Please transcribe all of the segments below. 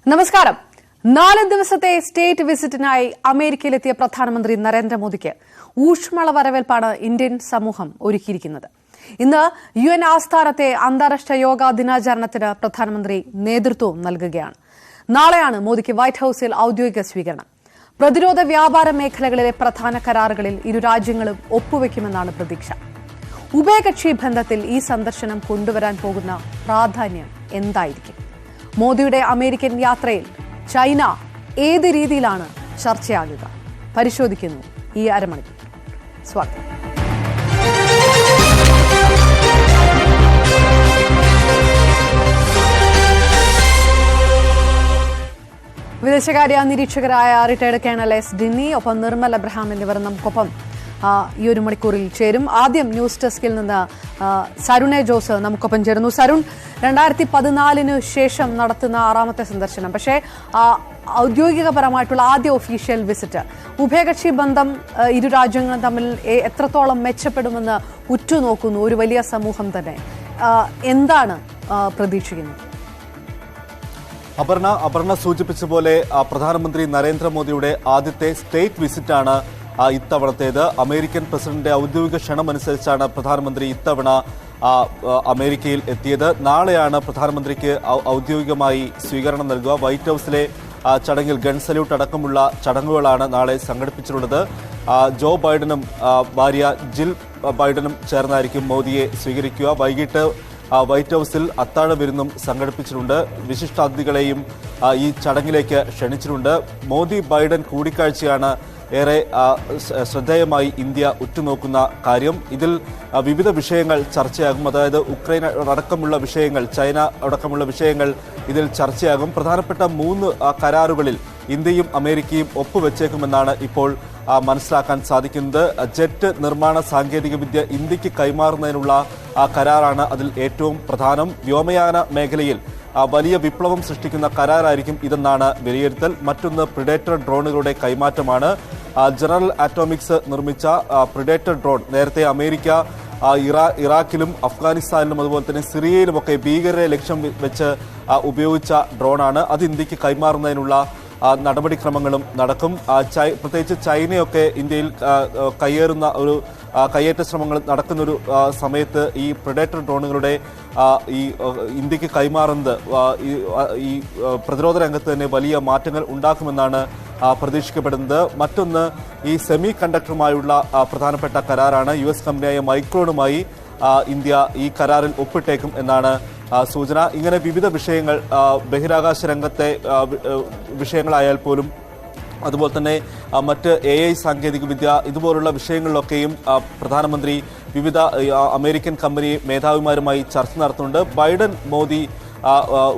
നമസ്കാരം. 4 ദിവസത്തെ സ്റ്റേറ്റ് വിസിറ്റിനായി അമേരിക്കയിലെത്തിയ പ്രധാനമന്ത്രി നരേന്ദ്രമോദിക്ക് ഊഷ്മള വരവേൽപ്പാണ് ഇന്ത്യൻ സമൂഹം ഒരുക്കിയിരിക്കുന്നത്. ഇന്ന് UN ആസ്ഥാനത്തെ അന്താരാഷ്ട്ര യോഗാ ദിനാചരണത്തിന് പ്രധാനമന്ത്രി നേതൃത്വം നൽകുകയാണ്. നാളെയാണ് മോദിക്ക് വൈറ്റ് ഹൌസിൽ ഔദ്യോഗിക സ്വീകരണം. പ്രതിരോധ വ്യാപാര മേഖലകളിലെ പ്രധാന കരാറുകളിൽ ഇരു രാജ്യങ്ങളും ഒപ്പുവെക്കുമെന്നാണ് പ്രതീക്ഷ. ഉഭയകക്ഷി ബന്ധത്തിൽ ഈ സന്ദർശനം കൊണ്ടുവരാൻ പോകുന്ന പ്രാധാന്യം എന്തായിരിക്കും? മോദിയുടെ അമേരിക്കൻ യാത്രയിൽ ചൈന ഏത് രീതിയിലാണ് ചർച്ചയാകുക? പരിശോധിക്കുന്നു ഈ അരമണിക്കൂർ. സ്വാഗതം. വിദേശകാര്യ നിരീക്ഷകരായ റിട്ടയർഡ് കേണൽ S. ഡിന്നി, ഒപ്പം നിർമ്മൽ അബ്രഹാം എന്നിവർ നമുക്കൊപ്പം ഈ ഒരു മണിക്കൂറിൽ ചേരും. ആദ്യം ന്യൂസ് ഡെസ്കിൽ നിന്ന് സരുണെ ജോസ് നമുക്കൊപ്പം ചേരുന്നു. സരുൺ, 2014 ശേഷം നടത്തുന്ന 6ാമത്തെ സന്ദർശനം, പക്ഷേ ഔദ്യോഗികപരമായിട്ടുള്ള ആദ്യ ഒഫീഷ്യൽ വിസിറ്റ്. ഉഭയകക്ഷി ബന്ധം ഇരു രാജ്യങ്ങളും തമ്മിൽ എത്രത്തോളം മെച്ചപ്പെടുമെന്ന് ഉറ്റുനോക്കുന്നു ഒരു വലിയ സമൂഹം തന്നെ. എന്താണ് പ്രതീക്ഷിക്കുന്നത്? അപർണ സൂചിപ്പിച്ച പോലെ പ്രധാനമന്ത്രി നരേന്ദ്രമോദിയുടെ ആദ്യത്തെ സ്റ്റേറ്റ് വിസിറ്റാണ് ഇത്തവണത്തേത്. അമേരിക്കൻ പ്രസിഡന്റിന്റെ ഔദ്യോഗിക ക്ഷണമനുസരിച്ചാണ് പ്രധാനമന്ത്രി ഇത്തവണ അമേരിക്കയിൽ എത്തിയത്. നാളെയാണ് പ്രധാനമന്ത്രിക്ക് ഔദ്യോഗികമായി സ്വീകരണം നൽകുക. വൈറ്റ് ഹൌസിലെ ചടങ്ങിൽ ഗൺ സല്യൂട്ട് അടക്കമുള്ള ചടങ്ങുകളാണ് നാളെ സംഘടിപ്പിച്ചിട്ടുള്ളത്. ജോ ബൈഡനും ഭാര്യ ജിൽ ബൈഡനും ചേർന്നായിരിക്കും മോദിയെ സ്വീകരിക്കുക. വൈകിട്ട് വൈറ്റ് ഹൌസിൽ അത്താഴ വിരുന്നും സംഘടിപ്പിച്ചിട്ടുണ്ട്. വിശിഷ്ടാതിഥികളെയും ഈ ചടങ്ങിലേക്ക് ക്ഷണിച്ചിട്ടുണ്ട്. മോദി ബൈഡൻ കൂടിക്കാഴ്ചയാണ് ഏറെ ശ്രദ്ധേയമായി ഇന്ത്യ ഉറ്റുനോക്കുന്ന കാര്യം. ഇതിൽ വിവിധ വിഷയങ്ങൾ ചർച്ചയാകും. അതായത് ഉക്രൈൻ അടക്കമുള്ള വിഷയങ്ങൾ, ചൈന അടക്കമുള്ള വിഷയങ്ങൾ ഇതിൽ ചർച്ചയാകും. പ്രധാനപ്പെട്ട 3 കരാറുകളിൽ ഇന്ത്യയും അമേരിക്കയും ഒപ്പുവെച്ചേക്കുമെന്നാണ് ഇപ്പോൾ മനസ്സിലാക്കാൻ സാധിക്കുന്നത്. ജെറ്റ് നിർമ്മാണ സാങ്കേതികവിദ്യ ഇന്ത്യക്ക് കൈമാറുന്നതിനുള്ള കരാറാണ് അതിൽ ഏറ്റവും പ്രധാനം. വ്യോമയാന മേഖലയിൽ വലിയ വിപ്ലവം സൃഷ്ടിക്കുന്ന കരാറായിരിക്കും ഇതെന്നാണ് വിലയിരുത്തൽ. മറ്റൊന്ന് പ്രിഡേറ്റർ ഡ്രോണുകളുടെ കൈമാറ്റമാണ്. ജനറൽ ആറ്റോമിക്സ് നിർമ്മിച്ച പ്രിഡേറ്റർ ഡ്രോൺ നേരത്തെ അമേരിക്ക ഇറാഖിലും അഫ്ഗാനിസ്ഥാനിലും അതുപോലെ തന്നെ സിറിയയിലുമൊക്കെ ഭീകരരെ ലക്ഷ്യം വെച്ച് ഉപയോഗിച്ച ഡ്രോണാണ്. അത് ഇന്ത്യക്ക് കൈമാറുന്നതിനുള്ള നടപടിക്രമങ്ങളും നടക്കും. പ്രത്യേകിച്ച് ചൈനയൊക്കെ ഇന്ത്യയിൽ കയ്യേറുന്ന ഒരു കയ്യേറ്റ ശ്രമങ്ങൾ നടക്കുന്നൊരു സമയത്ത് ഈ പ്രിഡേറ്റർ ഡ്രോണുകളുടെ ഈ ഇന്ത്യക്ക് കൈമാറുന്നത് ഈ പ്രതിരോധ രംഗത്ത് തന്നെ വലിയ മാറ്റങ്ങൾ ഉണ്ടാക്കുമെന്നാണ് പ്രതീക്ഷിക്കപ്പെടുന്നത്. മറ്റൊന്ന് ഈ സെമി കണ്ടക്ടറുമായുള്ള പ്രധാനപ്പെട്ട കരാറാണ്. US കമ്പനിയായ മൈക്രോണുമായി ഇന്ത്യ ഈ കരാറിൽ ഒപ്പിട്ടേക്കും എന്നാണ് സൂചന. ഇങ്ങനെ വിവിധ വിഷയങ്ങൾ, ബഹിരാകാശ രംഗത്തെ വിഷയങ്ങളായാൽ പോലും അതുപോലെ തന്നെ മറ്റ് AI സാങ്കേതികവിദ്യ ഇതുപോലുള്ള വിഷയങ്ങളിലൊക്കെയും പ്രധാനമന്ത്രി വിവിധ അമേരിക്കൻ കമ്പനി മേധാവിമാരുമായി ചർച്ച നടത്തുന്നുണ്ട്. ബൈഡൻ മോദി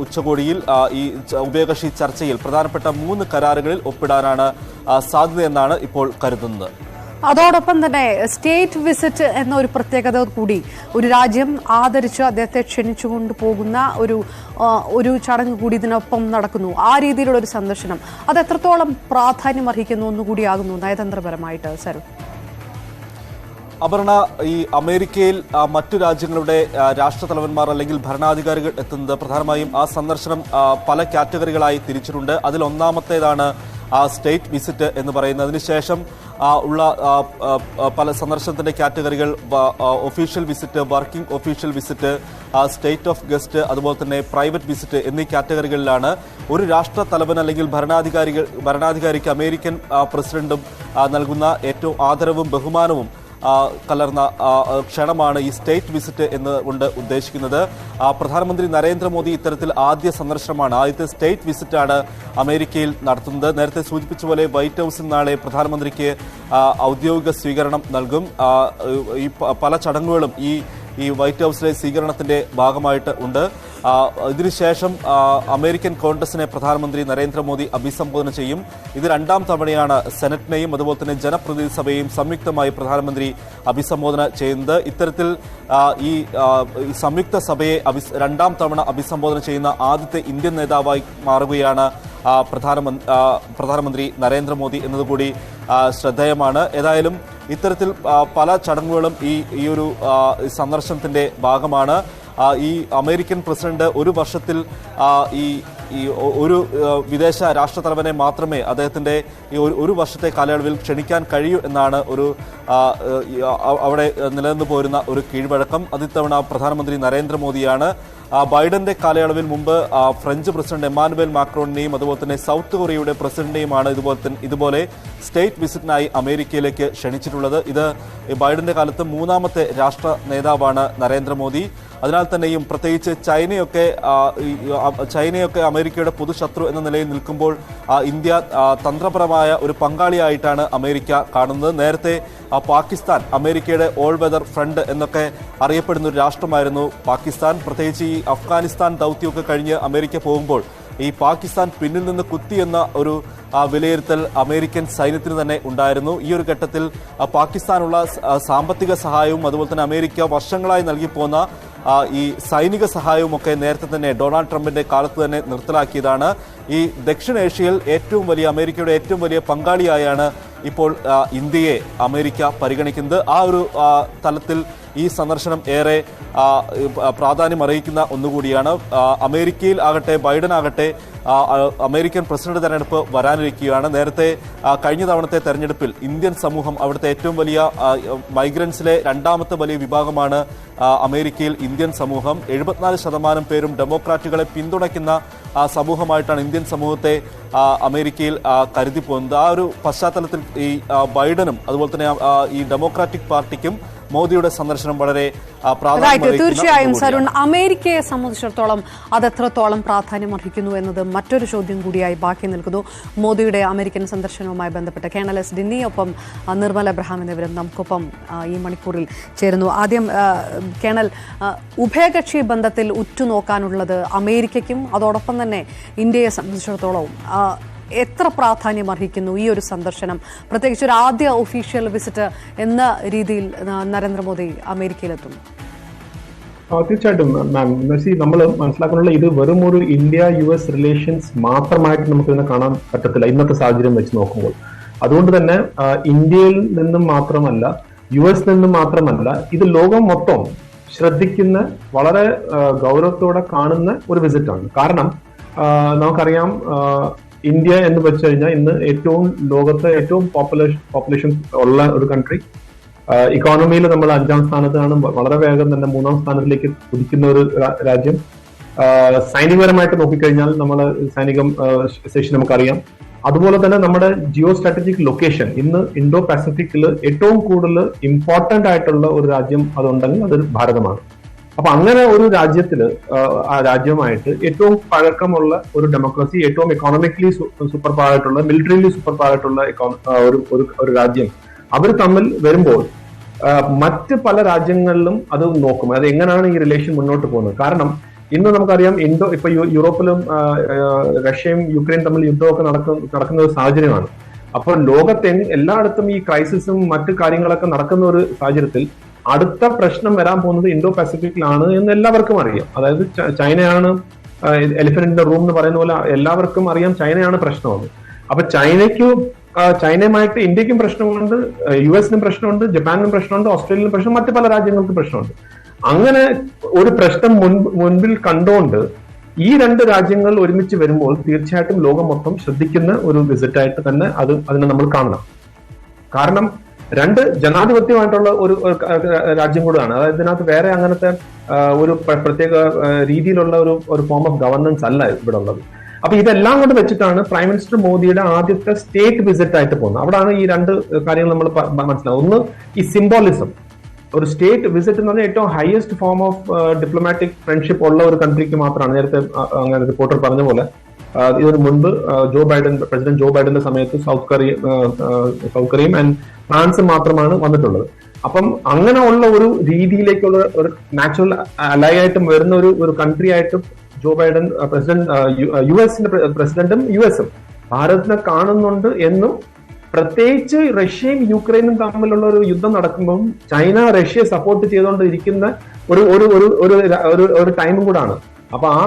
ഉച്ചകോടിയിൽ ഈ ഉഭയകക്ഷി ചർച്ചയിൽ പ്രധാനപ്പെട്ട 3 കരാറുകളിൽ ഒപ്പിടാനാണ് സാധ്യതയെന്നാണ് ഇപ്പോൾ കരുതുന്നത്. അതോടൊപ്പം തന്നെ സ്റ്റേറ്റ് വിസിറ്റ് എന്ന ഒരു പ്രത്യേകത കൂടി, ഒരു രാജ്യം ആദരിച്ച് അദ്ദേഹത്തെ ക്ഷണിച്ചുകൊണ്ട് പോകുന്ന ഒരു ചടങ്ങ് കൂടി ഇതിനൊപ്പം നടക്കുന്നു. ആ രീതിയിലുള്ള ഒരു സന്ദർശനം അത് എത്രത്തോളം പ്രാധാന്യം അർഹിക്കുന്നു എന്നുകൂടിയാകുന്നു നയതന്ത്രപരമായിട്ട്? സരു, അപർണ, ഈ അമേരിക്കയിൽ മറ്റു രാജ്യങ്ങളുടെ രാഷ്ട്രതലവന്മാർ അല്ലെങ്കിൽ ഭരണാധികാരികൾ എത്തുന്നത് പ്രധാനമായും ആ സന്ദർശനം പല കാറ്റഗറികളായി തിരിച്ചിട്ടുണ്ട്. അതിൽ ഒന്നാമത്തേതാണ് സ്റ്റേറ്റ് വിസിറ്റ് എന്ന് പറയുന്നത്. അതിനുശേഷം ഉള്ള പല സന്ദർശനത്തിന്റെ കാറ്റഗറികൾ official visit, working official visit, state of guest, അതുപോലെ തന്നെ പ്രൈവറ്റ് വിസിറ്റ് എന്നീ കാറ്റഗറികളിലാണ്. ഒരു രാഷ്ട്ര തലവൻ അല്ലെങ്കിൽ ഭരണാധികാരിക്ക് അമേരിക്കൻ പ്രസിഡന്റും നൽകുന്ന ഏറ്റവും ആദരവും ബഹുമാനവും കലർന്ന ക്ഷണമാണ് ഈ സ്റ്റേറ്റ് വിസിറ്റ് എന്നുകൊണ്ട് ഉദ്ദേശിക്കുന്നത്. പ്രധാനമന്ത്രി നരേന്ദ്രമോദി ഇത്തരത്തിൽ ആദ്യ സന്ദർശനമാണ്, ആദ്യത്തെ സ്റ്റേറ്റ് വിസിറ്റാണ് അമേരിക്കയിൽ നടത്തുന്നത്. നേരത്തെ സൂചിപ്പിച്ച പോലെ വൈറ്റ് ഹൌസിൽ നാളെ പ്രധാനമന്ത്രിക്ക് ഔദ്യോഗിക സ്വീകരണം നൽകും. ഈ പല ചടങ്ങുകളും ഈ വൈറ്റ് ഹൌസിലെ സ്വീകരണത്തിന്റെ ഭാഗമായിട്ട് ഉണ്ട്. ഇതിനുശേഷം അമേരിക്കൻ കോൺഗ്രസിനെ പ്രധാനമന്ത്രി നരേന്ദ്രമോദി അഭിസംബോധന ചെയ്യും. ഇത് 2ാം തവണയാണ് സെനറ്റിനെയും അതുപോലെ തന്നെ ജനപ്രതിനിധി സഭയെയും സംയുക്തമായി പ്രധാനമന്ത്രി അഭിസംബോധന ചെയ്യുന്നത്. ഇത്തരത്തിൽ ഈ സംയുക്ത സഭയെ 2ാം തവണ അഭിസംബോധന ചെയ്യുന്ന ആദ്യത്തെ ഇന്ത്യൻ നേതാവായി മാറുകയാണ് പ്രധാനമന്ത്രി നരേന്ദ്രമോദി എന്നതുകൂടി ശ്രദ്ധേയമാണ്. ഏതായാലും ഇത്തരത്തിൽ പല ചടങ്ങുകളും ഈ ഒരു സന്ദർശനത്തിന്റെ ഭാഗമാണ്. ഈ അമേരിക്കൻ പ്രസിഡന്റ് ഒരു വർഷത്തിൽ ഈ ഒരു വിദേശ രാഷ്ട്രത്തലവനെ മാത്രമേ അദ്ദേഹത്തിന്റെ ഈ ഒരു വർഷത്തെ കാലയളവിൽ ക്ഷണിക്കാൻ കഴിയൂ എന്നാണ് ഒരു അവിടെ നിലനിന്നു പോരുന്ന ഒരു കീഴ്വഴക്കം. അതിത്തവണ പ്രധാനമന്ത്രി നരേന്ദ്രമോദിയാണ്. ബൈഡന്റെ കാലയളവിൽ മുമ്പ് ഫ്രഞ്ച് പ്രസിഡന്റ് എമ്മാനുവൽ മാക്രോണിനെയും അതുപോലെ തന്നെ സൗത്ത് കൊറിയയുടെ പ്രസിഡന്റിനെയുമാണ് ഇതുപോലെ സ്റ്റേറ്റ് വിസിറ്റിനായി അമേരിക്കയിലേക്ക് ക്ഷണിച്ചിട്ടുള്ളത്. ഇത് ബൈഡന്റെ കാലത്ത് മൂന്നാമത്തെ രാഷ്ട്ര നേതാവാണ് നരേന്ദ്രമോദി. അതിനാൽ തന്നെയും പ്രത്യേകിച്ച് ചൈനയൊക്കെ അമേരിക്കയുടെ പൊതുശത്രു എന്ന നിലയിൽ നിൽക്കുമ്പോൾ ഇന്ത്യ തന്ത്രപരമായ ഒരു പങ്കാളിയായിട്ടാണ് അമേരിക്ക കാണുന്നത്. നേരത്തെ പാകിസ്ഥാൻ അമേരിക്കയുടെ ഓൾ വെതർ ഫ്രണ്ട് എന്നൊക്കെ അറിയപ്പെടുന്ന ഒരു രാഷ്ട്രമായിരുന്നു പാകിസ്ഥാൻ. പ്രത്യേകിച്ച് ഈ അഫ്ഗാനിസ്ഥാൻ ദൗത്യമൊക്കെ കഴിഞ്ഞ് അമേരിക്ക പോകുമ്പോൾ ഈ പാകിസ്ഥാൻ പിന്നിൽ നിന്ന് കുത്തിയെന്ന ഒരു വിലയിരുത്തൽ അമേരിക്കൻ സൈന്യത്തിന് തന്നെ ഉണ്ടായിരുന്നു. ഈ ഒരു ഘട്ടത്തിൽ പാകിസ്ഥാനുള്ള സാമ്പത്തിക സഹായവും അതുപോലെ തന്നെ അമേരിക്ക വർഷങ്ങളായി നൽകിപ്പോന്ന ഈ സൈനിക സഹായവും ഒക്കെ നേരത്തെ തന്നെ ഡൊണാൾഡ് ട്രംപിന്റെ കാലത്ത് തന്നെ നിർത്തലാക്കിയതാണ്. ഈ ദക്ഷിണേഷ്യയിൽ അമേരിക്കയുടെ ഏറ്റവും വലിയ പങ്കാളിയായാണ് ഇപ്പോൾ ഇന്ത്യയെ അമേരിക്ക പരിഗണിക്കുന്നത്. ആ ഒരു തലത്തിൽ ഈ സന്ദർശനം ഏറെ പ്രാധാന്യം അറിയിക്കുന്ന ഒന്നുകൂടിയാണ്. അമേരിക്കയിൽ ആകട്ടെ ബൈഡൻ ആകട്ടെ അമേരിക്കൻ പ്രസിഡന്റ് തെരഞ്ഞെടുപ്പ് വരാനിരിക്കുകയാണ്. നേരത്തെ കഴിഞ്ഞ തവണത്തെ തെരഞ്ഞെടുപ്പിൽ ഇന്ത്യൻ സമൂഹം അവിടുത്തെ ഏറ്റവും വലിയ മൈഗ്രൻസിലെ രണ്ടാമത്തെ വലിയ വിഭാഗമാണ് അമേരിക്കയിൽ ഇന്ത്യൻ സമൂഹം. 74% പേരും ഡെമോക്രാറ്റുകളെ പിന്തുണയ്ക്കുന്ന സമൂഹമായിട്ടാണ് ഇന്ത്യൻ സമൂഹത്തെ അമേരിക്കയിൽ കരുതിപ്പോകുന്നത്. ആ ഒരു പശ്ചാത്തലത്തിൽ ഈ ബൈഡനും അതുപോലെ തന്നെ ഈ ഡെമോക്രാറ്റിക് പാർട്ടിക്കും മോദിയുടെ സന്ദർശനം വളരെ തീർച്ചയായും സരുൺ, അമേരിക്കയെ സംബന്ധിച്ചിടത്തോളം അത് എത്രത്തോളം പ്രാധാന്യം അർഹിക്കുന്നു എന്നത് മറ്റൊരു ചോദ്യം കൂടിയായി ബാക്കി നിൽക്കുന്നു. മോദിയുടെ അമേരിക്കൻ സന്ദർശനവുമായി ബന്ധപ്പെട്ട് കേണൽ എസ് ഡിന്നിയൊപ്പം നിർമ്മല എബ്രഹാം എന്നിവരും നമുക്കൊപ്പം ഈ മണിക്കൂറിൽ ചേരുന്നു. ആദ്യം കേണൽ, ഉഭയകക്ഷി ബന്ധത്തിൽ ഉറ്റുനോക്കാനുള്ളത് അമേരിക്കയ്ക്കും അതോടൊപ്പം തന്നെ ഇന്ത്യയെ സംബന്ധിച്ചിടത്തോളവും എത്ര പ്രാധാന്യം അർഹിക്കുന്നു ഈ ഒരു സന്ദർശനം, പ്രത്യേകിച്ച് ഒരു ആദ്യ ഒഫീഷ്യൽ വിസിറ്റ് എന്ന രീതിയിൽ നരേന്ദ്രമോദി അമേരിക്കയിലെത്തുന്നു? തീർച്ചയായിട്ടും മാം, നമ്മൾ മനസ്സിലാക്കാനുള്ള ഇത് വെറും ഒരു ഇന്ത്യ US റിലേഷൻസ് മാത്രമായിട്ട് നമുക്കിതിനെ കാണാൻ പറ്റത്തില്ല ഇന്നത്തെ സാഹചര്യം വെച്ച് നോക്കുമ്പോൾ. അതുകൊണ്ട് തന്നെ ഇന്ത്യയിൽ നിന്നും മാത്രമല്ല US നിന്നും മാത്രമല്ല ഇത് ലോകം മൊത്തം ശ്രദ്ധിക്കുന്ന വളരെ ഗൗരവത്തോടെ കാണുന്ന ഒരു വിസിറ്റാണ്. കാരണം നമുക്കറിയാം ഇന്ത്യ എന്ന് വെച്ച് കഴിഞ്ഞാൽ ഇന്ന് ലോകത്തെ ഏറ്റവും പോപ്പുലേഷൻ ഉള്ള ഒരു കൺട്രി. ഇക്കോണമിയിൽ നമ്മൾ 5ാം സ്ഥാനത്താണ്, വളരെ വേഗം തന്നെ 3ാം സ്ഥാനത്തിലേക്ക് കുതിക്കുന്ന ഒരു രാജ്യം. സൈനികപരമായിട്ട് നോക്കിക്കഴിഞ്ഞാൽ നമ്മളെ സൈനികം ശേഷി നമുക്കറിയാം. അതുപോലെ തന്നെ നമ്മുടെ ജിയോ സ്ട്രാറ്റജിക് ലൊക്കേഷൻ ഇന്ന് ഇൻഡോ പസഫിക്കിൽ ഏറ്റവും കൂടുതൽ ഇമ്പോർട്ടന്റ് ആയിട്ടുള്ള ഒരു രാജ്യം അതുണ്ടെങ്കിൽ അത് ഭാരതമാണ്. അപ്പൊ അങ്ങനെ ഒരു രാജ്യമായിട്ട് ഏറ്റവും പഴക്കമുള്ള ഒരു ഡെമോക്രസി, ഏറ്റവും എക്കോണമിക്കലി സൂപ്പർ പവർ ആയിട്ടുള്ള, മിലിറ്ററിലി സൂപ്പർ പവർ ആയിട്ടുള്ള ഒരു രാജ്യം അവർ തമ്മിൽ വരുമ്പോൾ മറ്റ് പല രാജ്യങ്ങളിലും അത് നോക്കും, അത് എങ്ങനെയാണ് ഈ റിലേഷൻ മുന്നോട്ട് പോകുന്നത്. കാരണം ഇന്ന് നമുക്കറിയാം ഇപ്പൊ യൂറോപ്പിലും റഷ്യയും യുക്രൈൻ തമ്മിൽ യുദ്ധമൊക്കെ നടക്കുന്ന ഒരു സാഹചര്യമാണ്. അപ്പോൾ ലോകത്തെ എല്ലായിടത്തും ഈ ക്രൈസിസും മറ്റു കാര്യങ്ങളൊക്കെ നടക്കുന്ന ഒരു സാഹചര്യത്തിൽ അടുത്ത പ്രശ്നം വരാൻ പോകുന്നത് ഇൻഡോ പസഫിക്കിലാണ് എന്ന് എല്ലാവർക്കും അറിയാം. അതായത് ചൈനയാണ് എലിഫന്റ് ഇൻ ദ റൂം എന്ന് പറയുന്ന പോലെ എല്ലാവർക്കും അറിയാം ചൈനയാണ് പ്രശ്നമെന്ന്. അപ്പൊ ചൈനയുമായിട്ട് ഇന്ത്യക്കും പ്രശ്നമുണ്ട്, US-നും പ്രശ്നമുണ്ട്, ജപ്പാനിനും പ്രശ്നമുണ്ട്, ഓസ്ട്രേലിയനും പ്രശ്നം, മറ്റു പല രാജ്യങ്ങൾക്കും പ്രശ്നമുണ്ട്. അങ്ങനെ ഒരു പ്രശ്നം മുൻപിൽ കണ്ടുകൊണ്ട് ഈ 2 രാജ്യങ്ങൾ ഒരുമിച്ച് വരുമ്പോൾ തീർച്ചയായിട്ടും ലോകം മൊത്തം ശ്രദ്ധിക്കുന്ന ഒരു വിസിറ്റായിട്ട് തന്നെ അതിനെ നമ്മൾ കാണണം. കാരണം 2 ജനാധിപത്യമായിട്ടുള്ള ഒരു രാജ്യം കൂടെയാണ്. അതായത് ഇതിനകത്ത് വേറെ അങ്ങനത്തെ ഒരു പ്രത്യേക രീതിയിലുള്ള ഒരു ഫോം ഓഫ് ഗവർണൻസ് അല്ല ഇവിടെ ഉള്ളത്. അപ്പൊ ഇതെല്ലാം കൊണ്ട് വെച്ചിട്ടാണ് പ്രൈം മിനിസ്റ്റർ മോദിയുടെ ആദ്യത്തെ സ്റ്റേറ്റ് വിസിറ്റ് ആയിട്ട് പോകുന്നത്. അവിടെയാണ് ഈ 2 കാര്യങ്ങൾ നമ്മൾ മനസ്സിലാവും. ഒന്ന്, ഈ സിംബോളിസം. ഒരു സ്റ്റേറ്റ് വിസിറ്റ് എന്ന് പറഞ്ഞാൽ ഏറ്റവും highest form of diplomatic friendship ഉള്ള ഒരു കൺട്രിക്ക് മാത്രമാണ്. നേരത്തെ അങ്ങനെ റിപ്പോർട്ടർ പറഞ്ഞ പോലെ ഇതിനു മുൻപ് പ്രസിഡന്റ് ജോ ബൈഡന്റെ സമയത്ത് സൗത്ത് കൊറിയയും ആൻഡ് ഫ്രാൻസും മാത്രമാണ് വന്നിട്ടുള്ളത്. അപ്പം അങ്ങനെ ഉള്ള ഒരു രീതിയിലേക്കുള്ള ഒരു നാച്ചുറൽ അലൈ ആയിട്ട് വരുന്ന ഒരു കൺട്രി ആയിട്ട് ജോ ബൈഡൻ US-ന്റെ പ്രസിഡന്റും US-ഉം ഭാരതത്തിനെ കാണുന്നുണ്ട് എന്നും, പ്രത്യേകിച്ച് റഷ്യയും യുക്രൈനും തമ്മിലുള്ള ഒരു യുദ്ധം നടക്കുമ്പോൾ ചൈന റഷ്യയെ സപ്പോർട്ട് ചെയ്തുകൊണ്ടിരിക്കുന്ന ഒരു ടൈമും കൂടാണ്. അപ്പൊ ആ